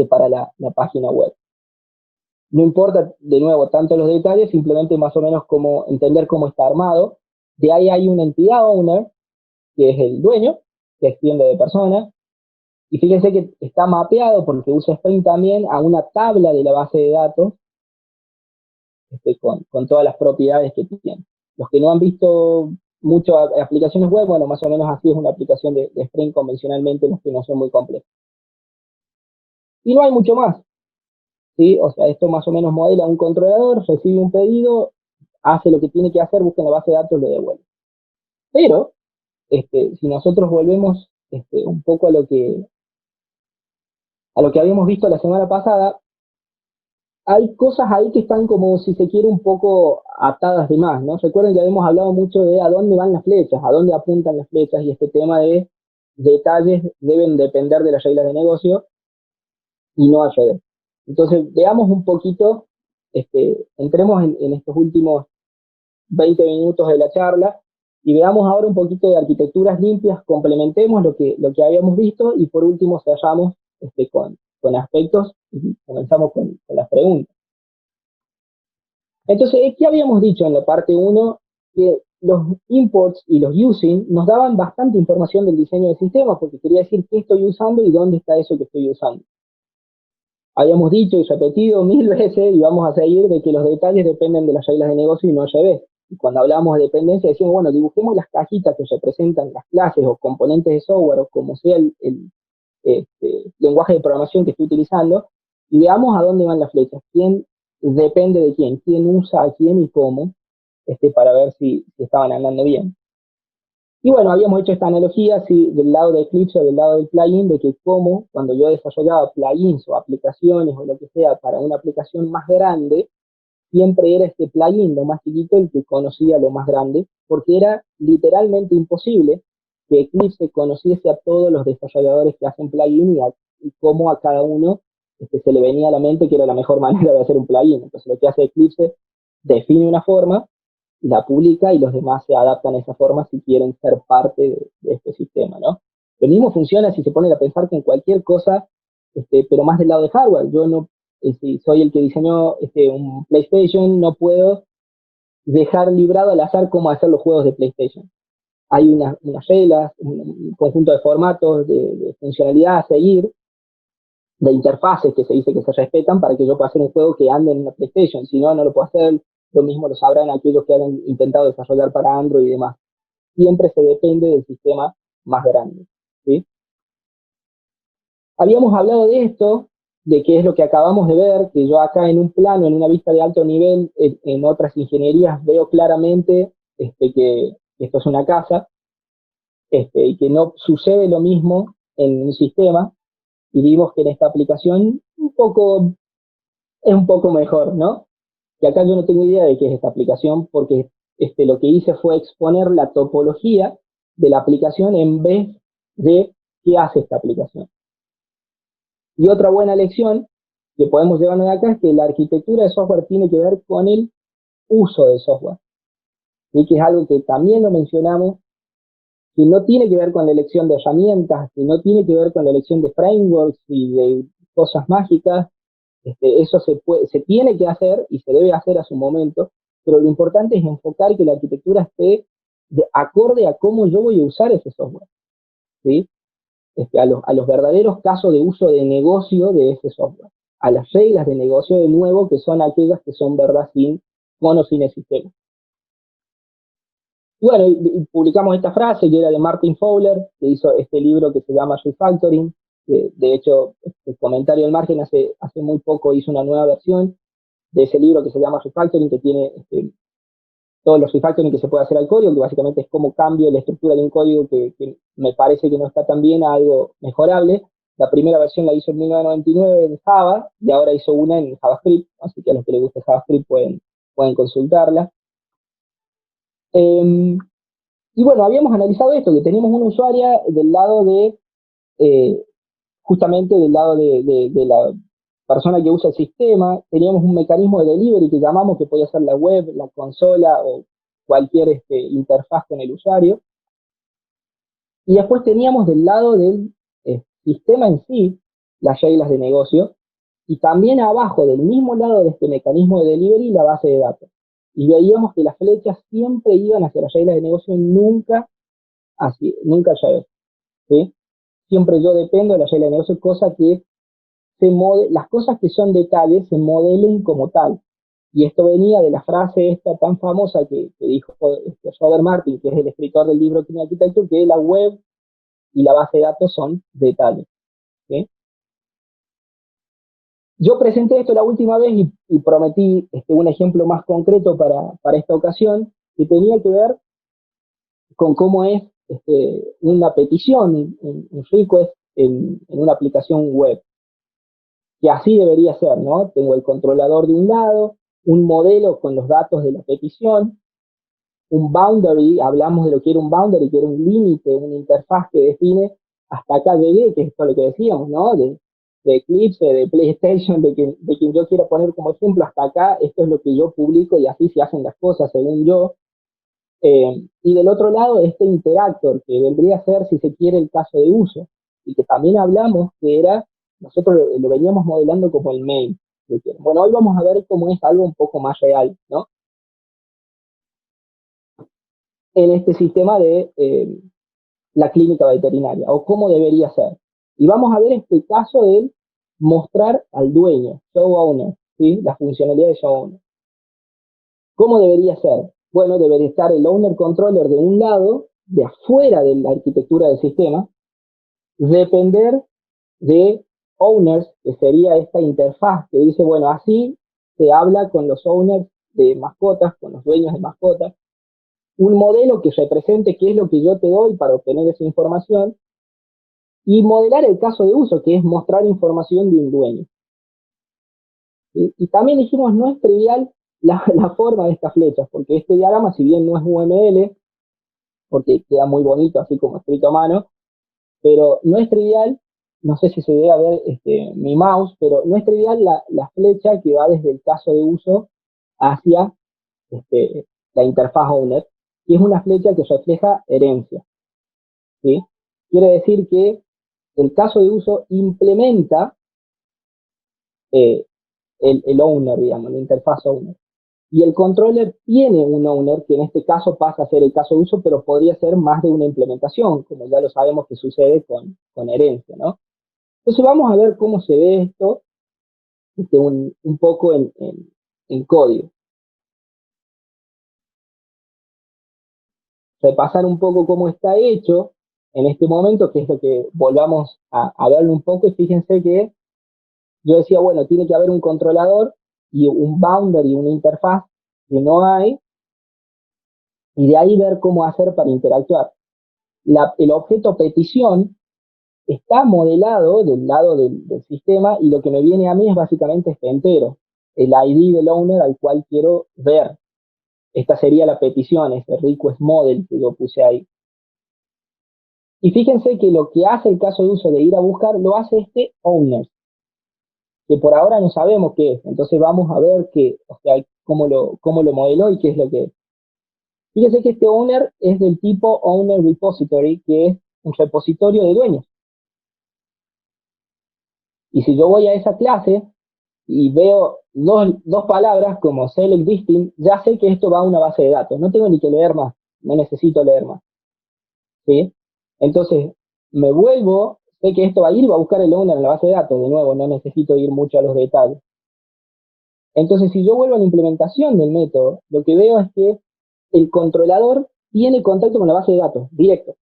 para la página web. No importa, de nuevo, tanto los detalles, simplemente más o menos entender cómo está armado. De ahí hay una entidad owner, que es el dueño, que extiende de persona. Y fíjense que está mapeado, porque usa Spring también, a una tabla de la base de datos con todas las propiedades que tiene. Los que no han visto mucho aplicaciones web, bueno, más o menos así es una aplicación de Spring convencionalmente, los que no son muy complejos. Y no hay mucho más. ¿Sí? O sea, esto más o menos modela un controlador, recibe un pedido, hace lo que tiene que hacer, busca en la base de datos y lo devuelve. Pero, si nosotros volvemos un poco a lo que habíamos visto la semana pasada, hay cosas ahí que están como, si se quiere, un poco atadas de más, ¿no? Recuerden que habíamos hablado mucho de a dónde van las flechas, a dónde apuntan las flechas, y este tema de detalles deben depender de las reglas de negocio y no al revés. Entonces, veamos un poquito, entremos en estos últimos 20 minutos de la charla y veamos ahora un poquito de arquitecturas limpias, complementemos lo que habíamos visto y por último cerramos con aspectos y comenzamos con las preguntas. Entonces, ¿qué habíamos dicho en la parte 1? Que los imports y los using nos daban bastante información del diseño del sistema, porque quería decir qué estoy usando y dónde está eso que estoy usando. Habíamos dicho y repetido 1000 veces, y vamos a seguir, de que los detalles dependen de las reglas de negocio y no al revés. Y cuando hablábamos de dependencia decíamos, bueno, dibujemos las cajitas que representan las clases o componentes de software o como sea el lenguaje de programación que estoy utilizando, y veamos a dónde van las flechas, quién depende de quién usa a quién y cómo, para ver si estaban andando bien. Y bueno, habíamos hecho esta analogía, si del lado de Eclipse o del lado del plugin, de que como cuando yo desarrollaba plugins o aplicaciones o lo que sea para una aplicación más grande, siempre era este plugin, lo más chiquito, el que conocía lo más grande, porque era literalmente imposible que Eclipse conociese a todos los desarrolladores que hacen plugin y cómo a cada uno se le venía a la mente que era la mejor manera de hacer un plugin. Entonces lo que hace Eclipse, define una forma, la publica y los demás se adaptan a esa forma si quieren ser parte de este sistema, ¿no? Lo mismo funciona si se ponen a pensar que en cualquier cosa, pero más del lado de hardware. Yo no, si soy el que diseñó un PlayStation, no puedo dejar librado al azar cómo hacer los juegos de PlayStation. Hay unas reglas, un conjunto de formatos, de funcionalidad a seguir, de interfaces que se dice que se respetan para que yo pueda hacer un juego que ande en una PlayStation. Si no, no lo puedo hacer. Lo mismo lo sabrán aquellos que han intentado desarrollar para Android y demás. Siempre se depende del sistema más grande, ¿sí? Habíamos hablado de esto, de qué es lo que acabamos de ver, que yo acá en un plano, en una vista de alto nivel, en otras ingenierías veo claramente que esto es una casa, y que no sucede lo mismo en un sistema, y vimos que en esta aplicación es un poco mejor, ¿no? Y acá yo no tengo idea de qué es esta aplicación, porque lo que hice fue exponer la topología de la aplicación en vez de qué hace esta aplicación. Y otra buena lección que podemos llevarnos de acá es que la arquitectura de software tiene que ver con el uso del software. Y que es algo que también lo mencionamos, que no tiene que ver con la elección de herramientas, que no tiene que ver con la elección de frameworks y de cosas mágicas. Eso se tiene que hacer y se debe hacer a su momento, pero lo importante es enfocar que la arquitectura esté acorde a cómo yo voy a usar ese software, ¿sí? A los verdaderos casos de uso de negocio de ese software, a las reglas de negocio de nuevo, que son aquellas que son verdad con o sin el sistema. Y bueno, y publicamos esta frase que era de Martin Fowler, que hizo este libro que se llama Refactoring, que de hecho, el comentario al margen, hace muy poco hizo una nueva versión de ese libro que se llama Refactoring, que tiene todos los refactoring que se puede hacer al código, que básicamente es cómo cambio la estructura de un código que me parece que no está tan bien a algo mejorable. La primera versión la hizo en 1999 en Java, y ahora hizo una en JavaScript, así que a los que les guste JavaScript pueden consultarla. Y bueno, habíamos analizado esto, que teníamos una usuaria del lado justamente del lado de la persona que usa el sistema. Teníamos un mecanismo de delivery que llamamos, que podía ser la web, la consola o cualquier interfaz con el usuario. Y después teníamos del lado del sistema en sí las reglas de negocio, y también abajo del mismo lado de este mecanismo de delivery la base de datos. Y veíamos que las flechas siempre iban hacia las reglas de negocio, nunca al revés, ¿sí? Siempre yo dependo de la regla de negocio, cosa que las cosas que son detalles se modelen como tal. Y esto venía de la frase esta tan famosa que dijo Robert Martin, que es el escritor del libro Clean Architecture, que la web y la base de datos son detalles, ¿sí? Yo presenté esto la última vez y prometí un ejemplo más concreto para esta ocasión, que tenía que ver con cómo es una petición, un request en una aplicación web. que así debería ser, ¿no? Tengo el controlador de un lado, un modelo con los datos de la petición, un boundary, hablamos de lo que era un boundary, que era un límite, una interfaz que define hasta acá llegué, que es esto lo que decíamos, ¿no? De Eclipse, de PlayStation, de quien yo quiero poner como ejemplo, hasta acá, esto es lo que yo publico y así se hacen las cosas según yo. Y del otro lado, este interactor, que vendría a ser, si se quiere, el caso de uso, y que también hablamos que era, nosotros lo veníamos modelando como el main. Bueno, hoy vamos a ver cómo es algo un poco más real, ¿no? En este sistema de la clínica veterinaria, o cómo debería ser. Y vamos a ver este caso de mostrar al dueño, show owner, ¿sí? La funcionalidad de show owner. ¿Cómo debería ser? Bueno, debería estar el owner controller de un lado, de afuera de la arquitectura del sistema, depender de owners, que sería esta interfaz que dice, bueno, así se habla con los owners de mascotas, con los dueños de mascotas, un modelo que represente qué es lo que yo te doy para obtener esa información y modelar el caso de uso, que es mostrar información de un dueño. Y también dijimos, no es trivial la forma de estas flechas, porque este diagrama, si bien no es UML, porque queda muy bonito así como escrito a mano, pero no es trivial, no sé si se debe ver mi mouse, pero no es trivial la flecha que va desde el caso de uso hacia la interfaz owner, y es una flecha que refleja herencia. ¿Sí? Quiere decir que el caso de uso implementa el owner, digamos, la interfaz owner. Y el controller tiene un owner que en este caso pasa a ser el caso de uso, pero podría ser más de una implementación, como ya lo sabemos que sucede con herencia, ¿no? Entonces vamos a ver cómo se ve esto un poco en código. Repasar un poco cómo está hecho en este momento, que es lo que volvamos a verlo un poco, y fíjense que yo decía, bueno, tiene que haber un controlador y un boundary, una interfaz que no hay, y de ahí ver cómo hacer para interactuar. El objeto petición está modelado del lado del sistema y lo que me viene a mí es básicamente este entero, el ID del owner al cual quiero ver. Esta sería la petición, este request model que yo puse ahí. Y fíjense que lo que hace el caso de uso de ir a buscar lo hace este owner, que por ahora no sabemos qué es. Entonces vamos a ver o sea, cómo lo modeló y qué es lo que es. Fíjense que este owner es del tipo owner repository, que es un repositorio de dueños. Y si yo voy a esa clase y veo dos palabras como select distinct, ya sé que esto va a una base de datos. No tengo ni que leer más, no necesito leer más. ¿Sí? Entonces, me vuelvo, sé que esto va a ir, va a buscar el owner en la base de datos. De nuevo, no necesito ir mucho a los detalles. Entonces, si yo vuelvo a la implementación del método, lo que veo es que el controlador tiene contacto con la base de datos, directo.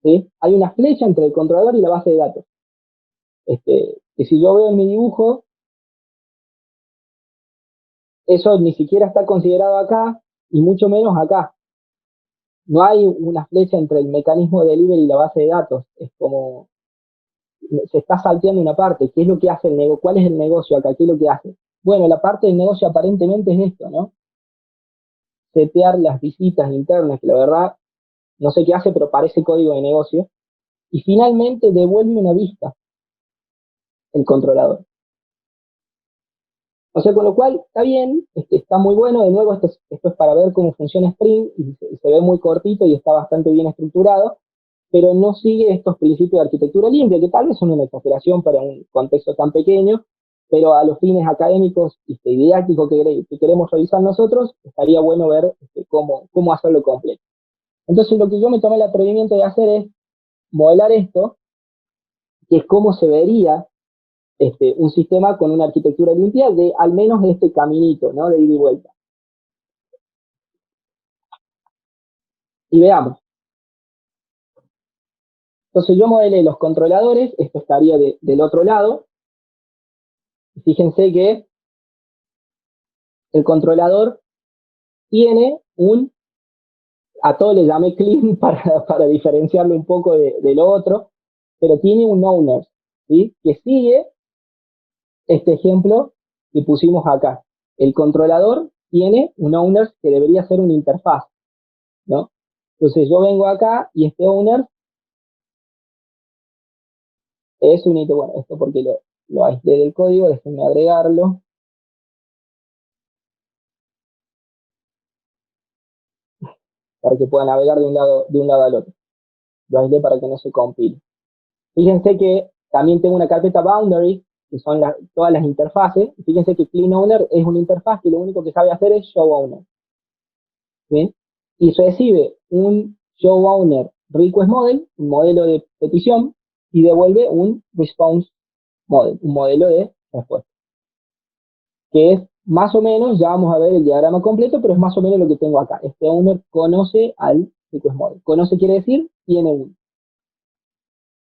¿Sí? Hay una flecha entre el controlador y la base de datos. Que si yo veo en mi dibujo, eso ni siquiera está considerado acá, y mucho menos acá. No hay una flecha entre el mecanismo de delivery y la base de datos. Es como, se está salteando una parte. ¿Qué es lo que hace el negocio? ¿Cuál es el negocio acá? ¿Qué es lo que hace? Bueno, la parte del negocio aparentemente es esto, ¿no? Setear las visitas internas, que la verdad no sé qué hace, pero parece código de negocio. Y finalmente devuelve una vista el controlador. O sea, con lo cual está bien, está muy bueno. De nuevo, esto es para ver cómo funciona Spring y se ve muy cortito y está bastante bien estructurado, pero no sigue estos principios de arquitectura limpia, que tal vez son una exageración para un contexto tan pequeño, pero a los fines académicos y didácticos que queremos revisar nosotros, estaría bueno ver cómo hacerlo completo. Entonces, lo que yo me tomé el atrevimiento de hacer es modelar esto, que es cómo se vería un sistema con una arquitectura limpia de al menos este caminito, ¿no? De ida y vuelta. Y veamos. Entonces yo modelé los controladores, esto estaría del otro lado. Fíjense que el controlador tiene a todo le llamé clean para diferenciarlo un poco de lo otro, pero tiene un owner, ¿sí? Que sigue este ejemplo que pusimos acá. El controlador tiene un owner que debería ser una interfaz, ¿no? Entonces yo vengo acá y este owner es un ítem. Bueno, esto porque lo aislé del código, déjenme agregarlo. Para que pueda navegar de un lado al otro. Lo aislé para que no se compile. Fíjense que también tengo una carpeta boundary, que son todas las interfaces. Fíjense que cleanOwner es una interfaz que lo único que sabe hacer es showOwner. ¿Bien? Y recibe un showOwner request model, un modelo de petición, y devuelve un response model, un modelo de respuesta. Que es más o menos, ya vamos a ver el diagrama completo, pero es más o menos lo que tengo acá. Este owner conoce al request model. Conoce quiere decir, tiene un.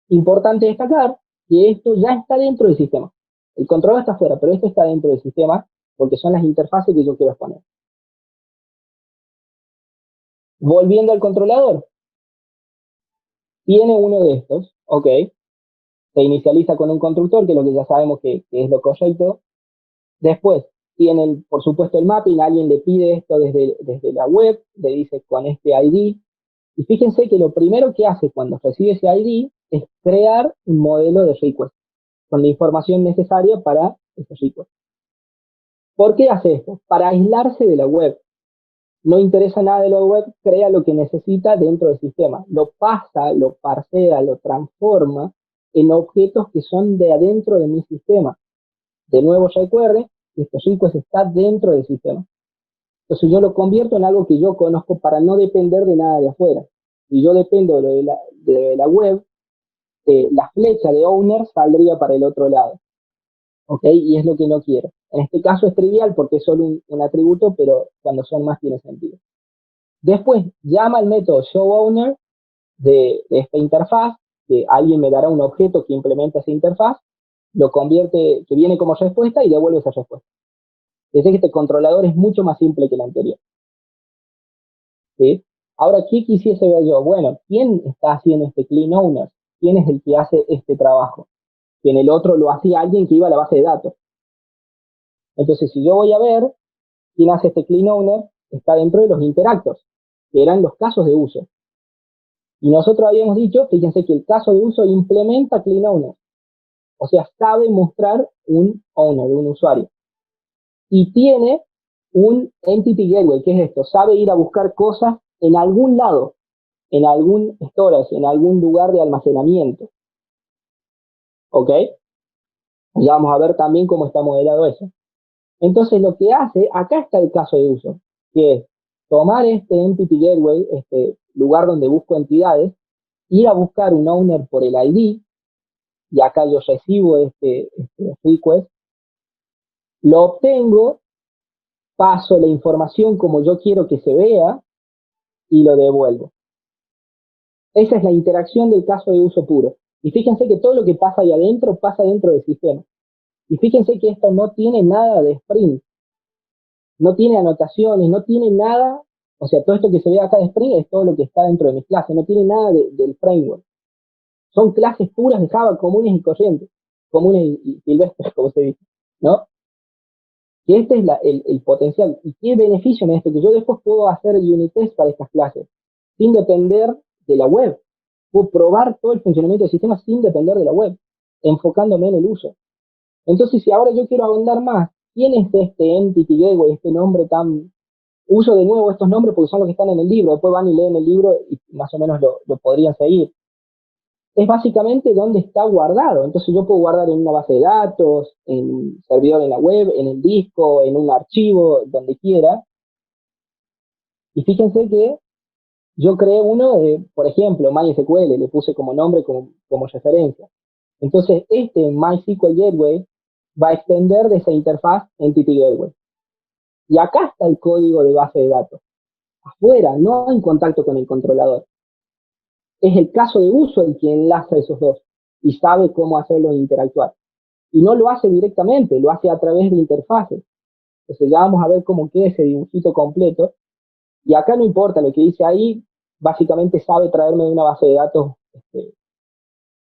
Importante destacar que esto ya está dentro del sistema. El controlador está afuera, pero esto está dentro del sistema porque son las interfaces que yo quiero exponer. Volviendo al controlador, tiene uno de estos, ok, se inicializa con un constructor, que es lo que ya sabemos que es lo correcto. Después, tiene, por supuesto, el mapping, alguien le pide esto desde la web, le dice con este ID, y fíjense que lo primero que hace cuando recibe ese ID es crear un modelo de request, con la información necesaria para ese request. ¿Por qué hace esto? Para aislarse de la web. No interesa nada de la web, crea lo que necesita dentro del sistema. Lo pasa, lo parsea, lo transforma en objetos que son de adentro de mi sistema. De nuevo, recuerde que este request está dentro del sistema. Entonces yo lo convierto en algo que yo conozco para no depender de nada de afuera. Si yo dependo de la web, la flecha de owner saldría para el otro lado. ¿Ok? Y es lo que no quiero. En este caso es trivial porque es solo un atributo, pero cuando son más tiene sentido. Después llama al método showOwner de esta interfaz, que alguien me dará un objeto que implementa esa interfaz, lo convierte, que viene como respuesta y devuelve esa respuesta. Desde que este controlador es mucho más simple que el anterior. ¿Sí? Ahora, ¿qué quisiese ver yo? Bueno, ¿quién está haciendo este clean owner? ¿Quién es el que hace este trabajo? Que en el otro lo hacía alguien que iba a la base de datos. Entonces, si yo voy a ver quién hace este clean owner, está dentro de los interactors, que eran los casos de uso. Y nosotros habíamos dicho, fíjense que el caso de uso implementa clean owner. O sea, sabe mostrar un owner, un usuario. Y tiene un entity gateway, que es esto, sabe ir a buscar cosas en algún lado, en algún storage, en algún lugar de almacenamiento. ¿Ok? Ya vamos a ver también cómo está modelado eso. Entonces lo que hace, acá está el caso de uso, que es tomar este entity gateway, este lugar donde busco entidades, ir a buscar un owner por el ID, y acá yo recibo este request, lo obtengo, paso la información como yo quiero que se vea y lo devuelvo. Esa es la interacción del caso de uso puro. Y fíjense que todo lo que pasa ahí adentro pasa dentro del sistema. Y fíjense que esto no tiene nada de Spring, no tiene anotaciones, no tiene nada, o sea, todo esto que se ve acá de Spring es todo lo que está dentro de mis clases, no tiene nada del framework. Son clases puras de Java, comunes y corrientes, comunes y silvestres, como se dice, ¿no? Que este es el potencial. ¿Y qué beneficio en esto? Que yo después puedo hacer unit test para estas clases, sin depender de la web. Puedo probar todo el funcionamiento del sistema sin depender de la web, enfocándome en el uso. Entonces, si ahora yo quiero ahondar más, ¿quién es este Entity Gateway, este nombre tan... Uso de nuevo estos nombres porque son los que están en el libro, después van y leen el libro y más o menos lo podrían seguir. Es básicamente donde está guardado. Entonces yo puedo guardar en una base de datos, en un servidor en la web, en el disco, en un archivo, donde quiera. Y fíjense que yo creé uno de, por ejemplo, MySQL, le puse como nombre, como referencia. Entonces este MySQL Gateway va a extender de esa interfaz Entity Gateway. Y acá está el código de base de datos. Afuera, no en contacto con el controlador. Es el caso de uso el que enlaza esos dos y sabe cómo hacerlos interactuar. Y no lo hace directamente, lo hace a través de interfaces. Entonces ya vamos a ver cómo queda ese dibujito completo. Y acá no importa lo que dice ahí, básicamente sabe traerme de una base de datos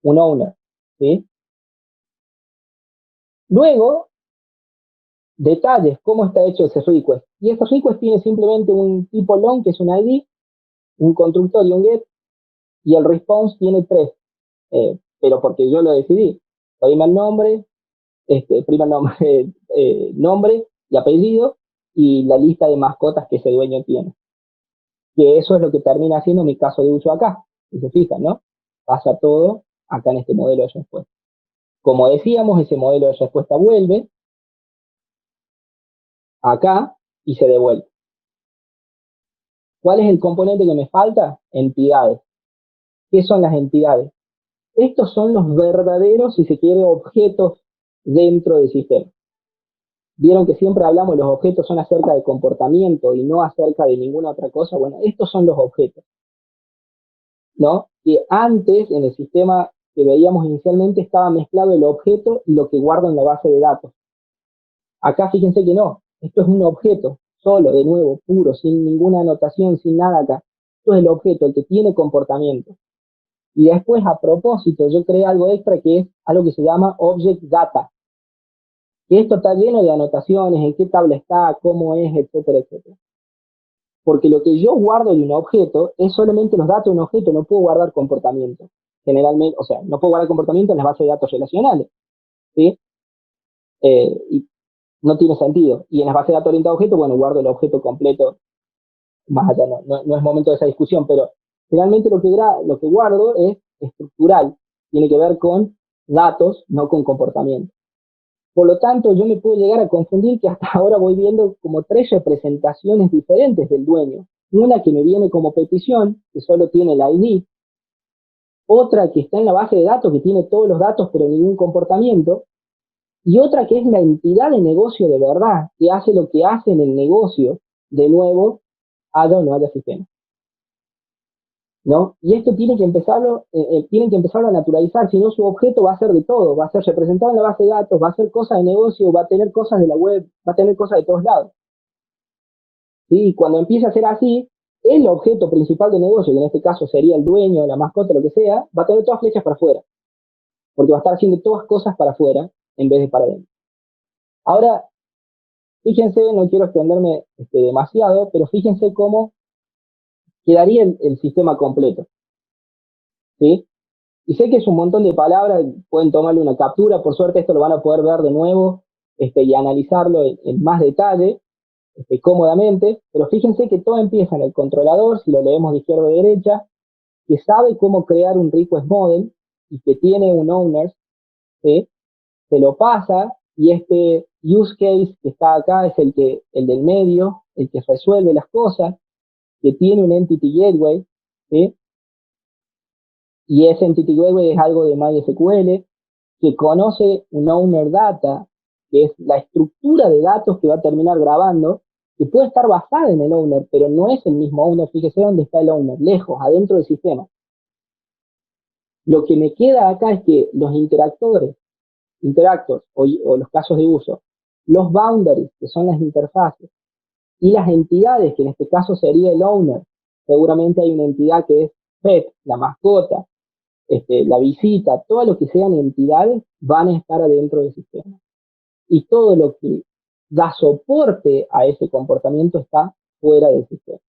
un owner, ¿sí? Luego, detalles, cómo está hecho ese request. Y ese request tiene simplemente un tipo long, que es un ID, un constructor y un get, y el response tiene 3, pero porque yo lo decidí. Primer nombre, primer nombre, nombre y apellido, y la lista de mascotas que ese dueño tiene. Que eso es lo que termina haciendo mi caso de uso acá. Si se fijan, ¿no? Pasa todo acá en este modelo de respuesta. Como decíamos, ese modelo de respuesta vuelve acá y se devuelve. ¿Cuál es el componente que me falta? Entidades. ¿Qué son las entidades? Estos son los verdaderos, si se quiere, objetos dentro del sistema. Vieron que siempre hablamos, los objetos son acerca de comportamiento y no acerca de ninguna otra cosa. Bueno, estos son los objetos, ¿no? Que antes, en el sistema que veíamos inicialmente, estaba mezclado el objeto y lo que guardo en la base de datos. Acá fíjense que no, esto es un objeto, solo, de nuevo, puro, sin ninguna anotación, sin nada acá. Esto es el objeto, el que tiene comportamiento. Y después, a propósito, yo creé algo extra que es algo que se llama Object Data. Que esto está lleno de anotaciones, en qué tabla está, cómo es, etcétera, etcétera. Porque lo que yo guardo de un objeto es solamente los datos de un objeto, no puedo guardar comportamiento. Generalmente, o sea, no puedo guardar comportamiento en las bases de datos relacionales, ¿sí? Y no tiene sentido. Y en las bases de datos orientadas a objetos, bueno, guardo el objeto completo, más allá, no es momento de esa discusión, pero generalmente lo que guardo es estructural, tiene que ver con datos, no con comportamiento. Por lo tanto, yo me puedo llegar a confundir que hasta ahora voy viendo como 3 representaciones diferentes del dueño. Una que me viene como petición, que solo tiene el ID. Otra que está en la base de datos, que tiene todos los datos pero ningún comportamiento. Y otra que es la entidad de negocio de verdad, que hace lo que hace en el negocio, de nuevo, haya o no haya sistema. ¿No? Y esto tienen que empezarlo a naturalizar, si no su objeto va a ser de todo, va a ser representado en la base de datos, va a ser cosas de negocio, va a tener cosas de la web, va a tener cosas de todos lados. ¿Sí? Y cuando empieza a ser así, el objeto principal de negocio, que en este caso sería el dueño, la mascota, lo que sea, va a tener todas flechas para afuera, porque va a estar haciendo todas cosas para afuera en vez de para adentro. Ahora, fíjense, no quiero extenderme demasiado, pero fíjense cómo quedaría el sistema completo. ¿Sí? Y sé que es un montón de palabras, pueden tomarle una captura, por suerte esto lo van a poder ver de nuevo y analizarlo en más detalle, cómodamente, pero fíjense que todo empieza en el controlador, si lo leemos de izquierda a derecha, que sabe cómo crear un request model y que tiene un owner, ¿sí? Se lo pasa y este use case que está acá es el del medio, el que resuelve las cosas, que tiene un entity gateway, ¿sí? Y ese entity gateway es algo de MySQL, que conoce un owner data, que es la estructura de datos que va a terminar grabando, que puede estar basada en el owner, pero no es el mismo owner. Fíjese dónde está el owner, lejos, adentro del sistema. Lo que me queda acá es que los interactors o los casos de uso, los boundaries, que son las interfaces, y las entidades, que en este caso sería el owner. Seguramente hay una entidad que es pet, la mascota, la visita, todo lo que sean entidades van a estar adentro del sistema. Y todo lo que da soporte a ese comportamiento está fuera del sistema.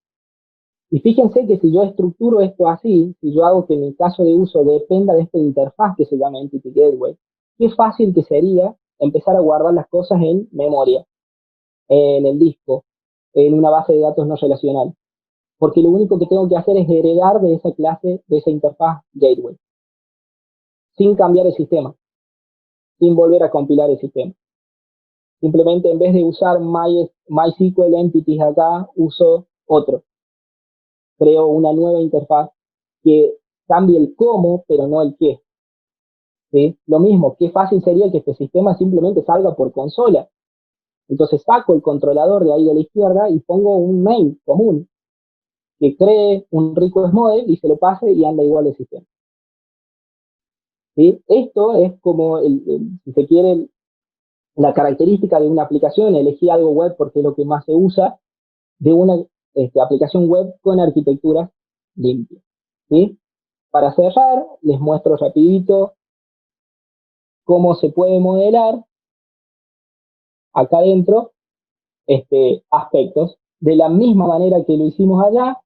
Y fíjense que si yo estructuro esto así, si yo hago que mi caso de uso dependa de esta interfaz que se llama Entity Gateway, qué fácil que sería empezar a guardar las cosas en memoria, en el disco, en una base de datos no relacional. Porque lo único que tengo que hacer es heredar de esa clase, de esa interfaz Gateway, sin cambiar el sistema, sin volver a compilar el sistema. Simplemente en vez de usar MySQL Entities acá, uso otro. Creo una nueva interfaz que cambie el cómo, pero no el qué. ¿Sí? Lo mismo, qué fácil sería que este sistema simplemente salga por consola. Entonces saco el controlador de ahí de la izquierda y pongo un main común que cree un request model y se lo pase y anda igual el sistema. ¿Sí? Esto es como, si se quiere, la característica de una aplicación. Elegí algo web porque es lo que más se usa, de una aplicación web con arquitectura limpia. ¿Sí? Para cerrar, les muestro rapidito cómo se puede modelar acá adentro aspectos. De la misma manera que lo hicimos allá,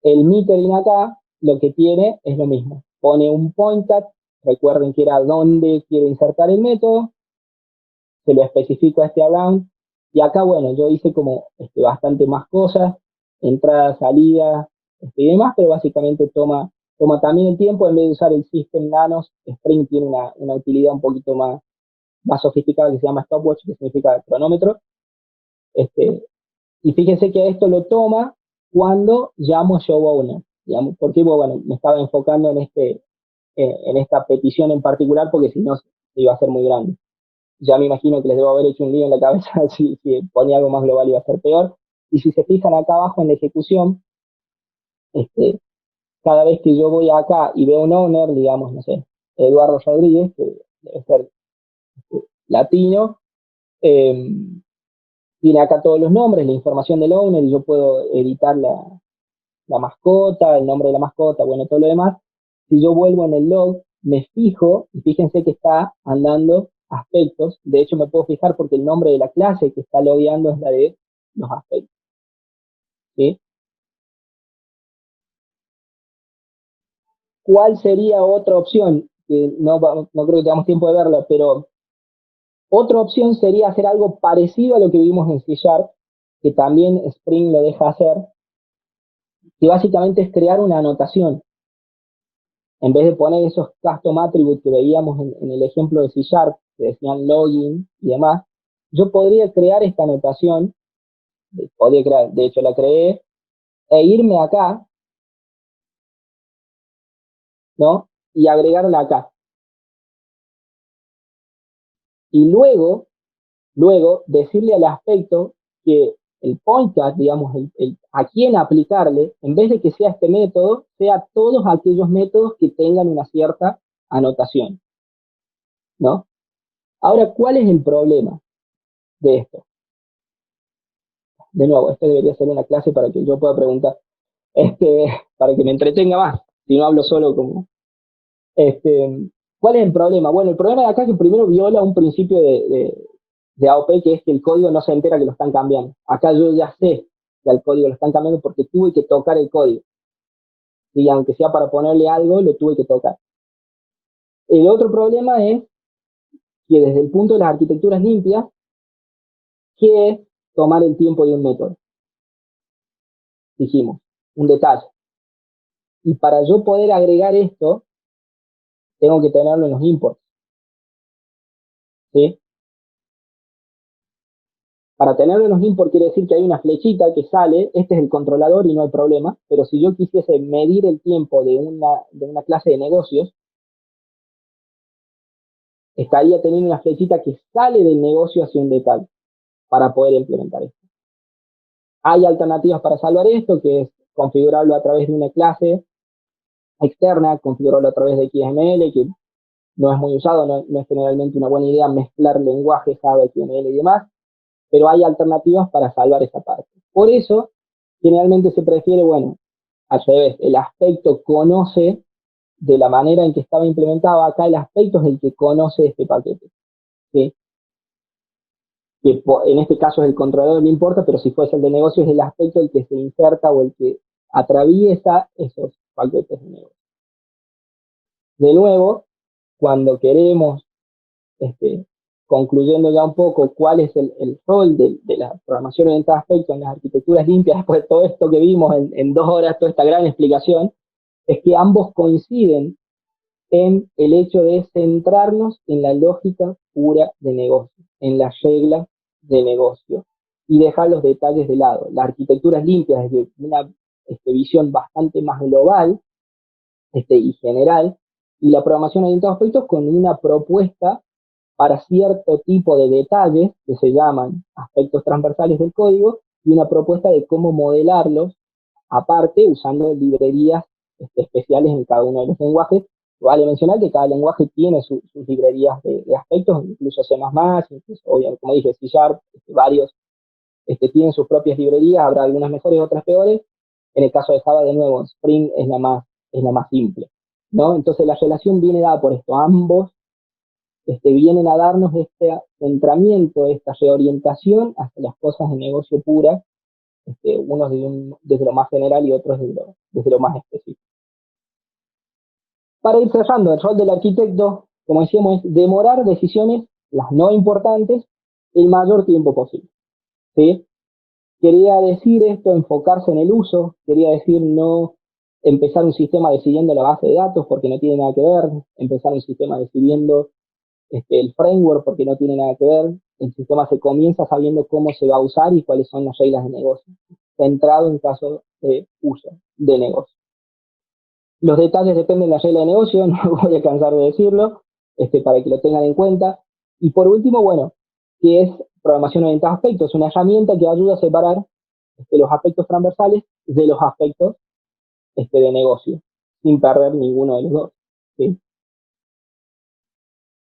el metering acá lo que tiene es lo mismo. Pone un point at, recuerden que era donde quiero insertar el método, se lo especifico a este around, y acá, bueno, yo hice como bastante más cosas, entrada, salida, y demás, pero básicamente toma también el tiempo. En vez de usar el System Nanos, Spring tiene una utilidad un poquito más sofisticada que se llama stopwatch, que significa cronómetro. Y fíjense que esto lo toma cuando llamo show owner. Digamos, porque bueno, me estaba enfocando en esta petición en particular, porque si no iba a ser muy grande. Ya me imagino que les debo haber hecho un lío en la cabeza si ponía algo más global iba a ser peor. Y si se fijan acá abajo en la ejecución, cada vez que yo voy acá y veo un owner, digamos, no sé, Eduardo Rodríguez, que debe ser latino, tiene acá todos los nombres, la información del owner, y yo puedo editar la mascota, el nombre de la mascota, bueno, todo lo demás. Si yo vuelvo en el log, me fijo, y fíjense que está andando aspectos. De hecho, me puedo fijar porque el nombre de la clase que está logueando es la de los aspectos. ¿Sí? ¿Cuál sería otra opción? Que no creo que tengamos tiempo de verlo, pero otra opción sería hacer algo parecido a lo que vimos en C Sharp, que también Spring lo deja hacer, que básicamente es crear una anotación. En vez de poner esos custom attributes que veíamos en el ejemplo de C Sharp, que decían login y demás, yo podría crear esta anotación, de hecho la creé, e irme acá, ¿no? Y agregarla acá. Y luego decirle al aspecto que el point at, digamos, a quién aplicarle, en vez de que sea este método, sea todos aquellos métodos que tengan una cierta anotación, ¿no? Ahora, ¿cuál es el problema de esto? De nuevo, esto debería ser una clase para que yo pueda preguntar, para que me entretenga más, si no hablo solo como... ¿Cuál es el problema? Bueno, el problema de acá es que primero viola un principio de AOP, que es que el código no se entera que lo están cambiando. Acá yo ya sé que al código lo están cambiando porque tuve que tocar el código. Y aunque sea para ponerle algo, lo tuve que tocar. El otro problema es que desde el punto de las arquitecturas limpias, ¿qué es tomar el tiempo de un método? Dijimos, un detalle. Y para yo poder agregar esto, tengo que tenerlo en los imports. ¿Sí? Para tenerlo en los imports quiere decir que hay una flechita que sale, este es el controlador y no hay problema, pero si yo quisiese medir el tiempo de una clase de negocios, estaría teniendo una flechita que sale del negocio hacia un detalle para poder implementar esto. Hay alternativas para salvar esto, que es configurarlo a través de una clase externa, configurarlo a través de XML, que no es muy usado, no es generalmente una buena idea mezclar lenguajes Java, XML y demás, pero hay alternativas para salvar esa parte. Por eso, generalmente se prefiere, bueno, al revés, el aspecto conoce de la manera en que estaba implementado, acá el aspecto es el que conoce este paquete, ¿sí? Que en este caso es el controlador, no importa, pero si fuese el de negocio es el aspecto el que se inserta o el que atraviesa esos paquetes de negocio. De nuevo, cuando queremos, concluyendo ya un poco cuál es el rol de la programación orientada a aspectos en las arquitecturas limpias, después de todo esto que vimos en 2 horas, toda esta gran explicación, es que ambos coinciden en el hecho de centrarnos en la lógica pura de negocio, en las reglas de negocio, y dejar los detalles de lado. La arquitectura es limpia desde una visión bastante más global y general, y la programación orientada a aspectos con una propuesta para cierto tipo de detalles que se llaman aspectos transversales del código, y una propuesta de cómo modelarlos aparte usando librerías especiales en cada uno de los lenguajes. Vale mencionar que cada lenguaje tiene sus librerías de aspectos, incluso C++, incluso, obviamente, como dije, C Sharp, varios tienen sus propias librerías, habrá algunas mejores, otras peores. En el caso de Java, de nuevo, Spring es la más simple, ¿no? Entonces la relación viene dada por esto. Ambos vienen a darnos este centramiento, esta reorientación hacia las cosas de negocio puras, unos desde lo más general y otros desde lo más específico. Para ir cerrando, el rol del arquitecto, como decíamos, es demorar decisiones, las no importantes, el mayor tiempo posible. ¿Sí? Quería decir esto, enfocarse en el uso, quería decir no empezar un sistema decidiendo la base de datos porque no tiene nada que ver, empezar un sistema decidiendo el framework porque no tiene nada que ver, el sistema se comienza sabiendo cómo se va a usar y cuáles son las reglas de negocio, centrado en caso de uso de negocio. Los detalles dependen de la regla de negocio, no voy a cansar de decirlo, para que lo tengan en cuenta. Y por último, bueno, que es programación orientada a aspectos, una herramienta que ayuda a separar los aspectos transversales de los aspectos de negocio, sin perder ninguno de los dos. ¿Sí?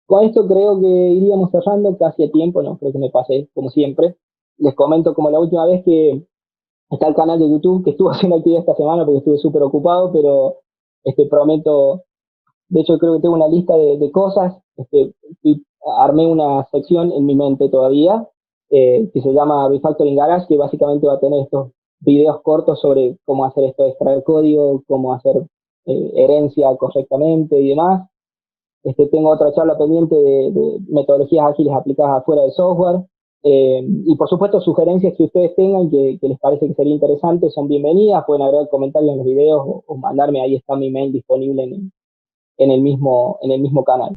Con esto creo que iríamos cerrando casi a tiempo, no creo que me pase como siempre. Les comento como la última vez que está el canal de YouTube, que estuvo haciendo actividad esta semana porque estuve súper ocupado, pero prometo, de hecho creo que tengo una lista de cosas, y armé una sección en mi mente todavía, que se llama Refactoring Garage, que básicamente va a tener estos videos cortos sobre cómo hacer esto de extraer código, cómo hacer herencia correctamente y demás. Tengo otra charla pendiente de metodologías ágiles aplicadas afuera del software. Y por supuesto, sugerencias que ustedes tengan que les parece que sería interesante son bienvenidas. Pueden agregar comentarios en los videos o mandarme, ahí está mi mail disponible en el mismo canal.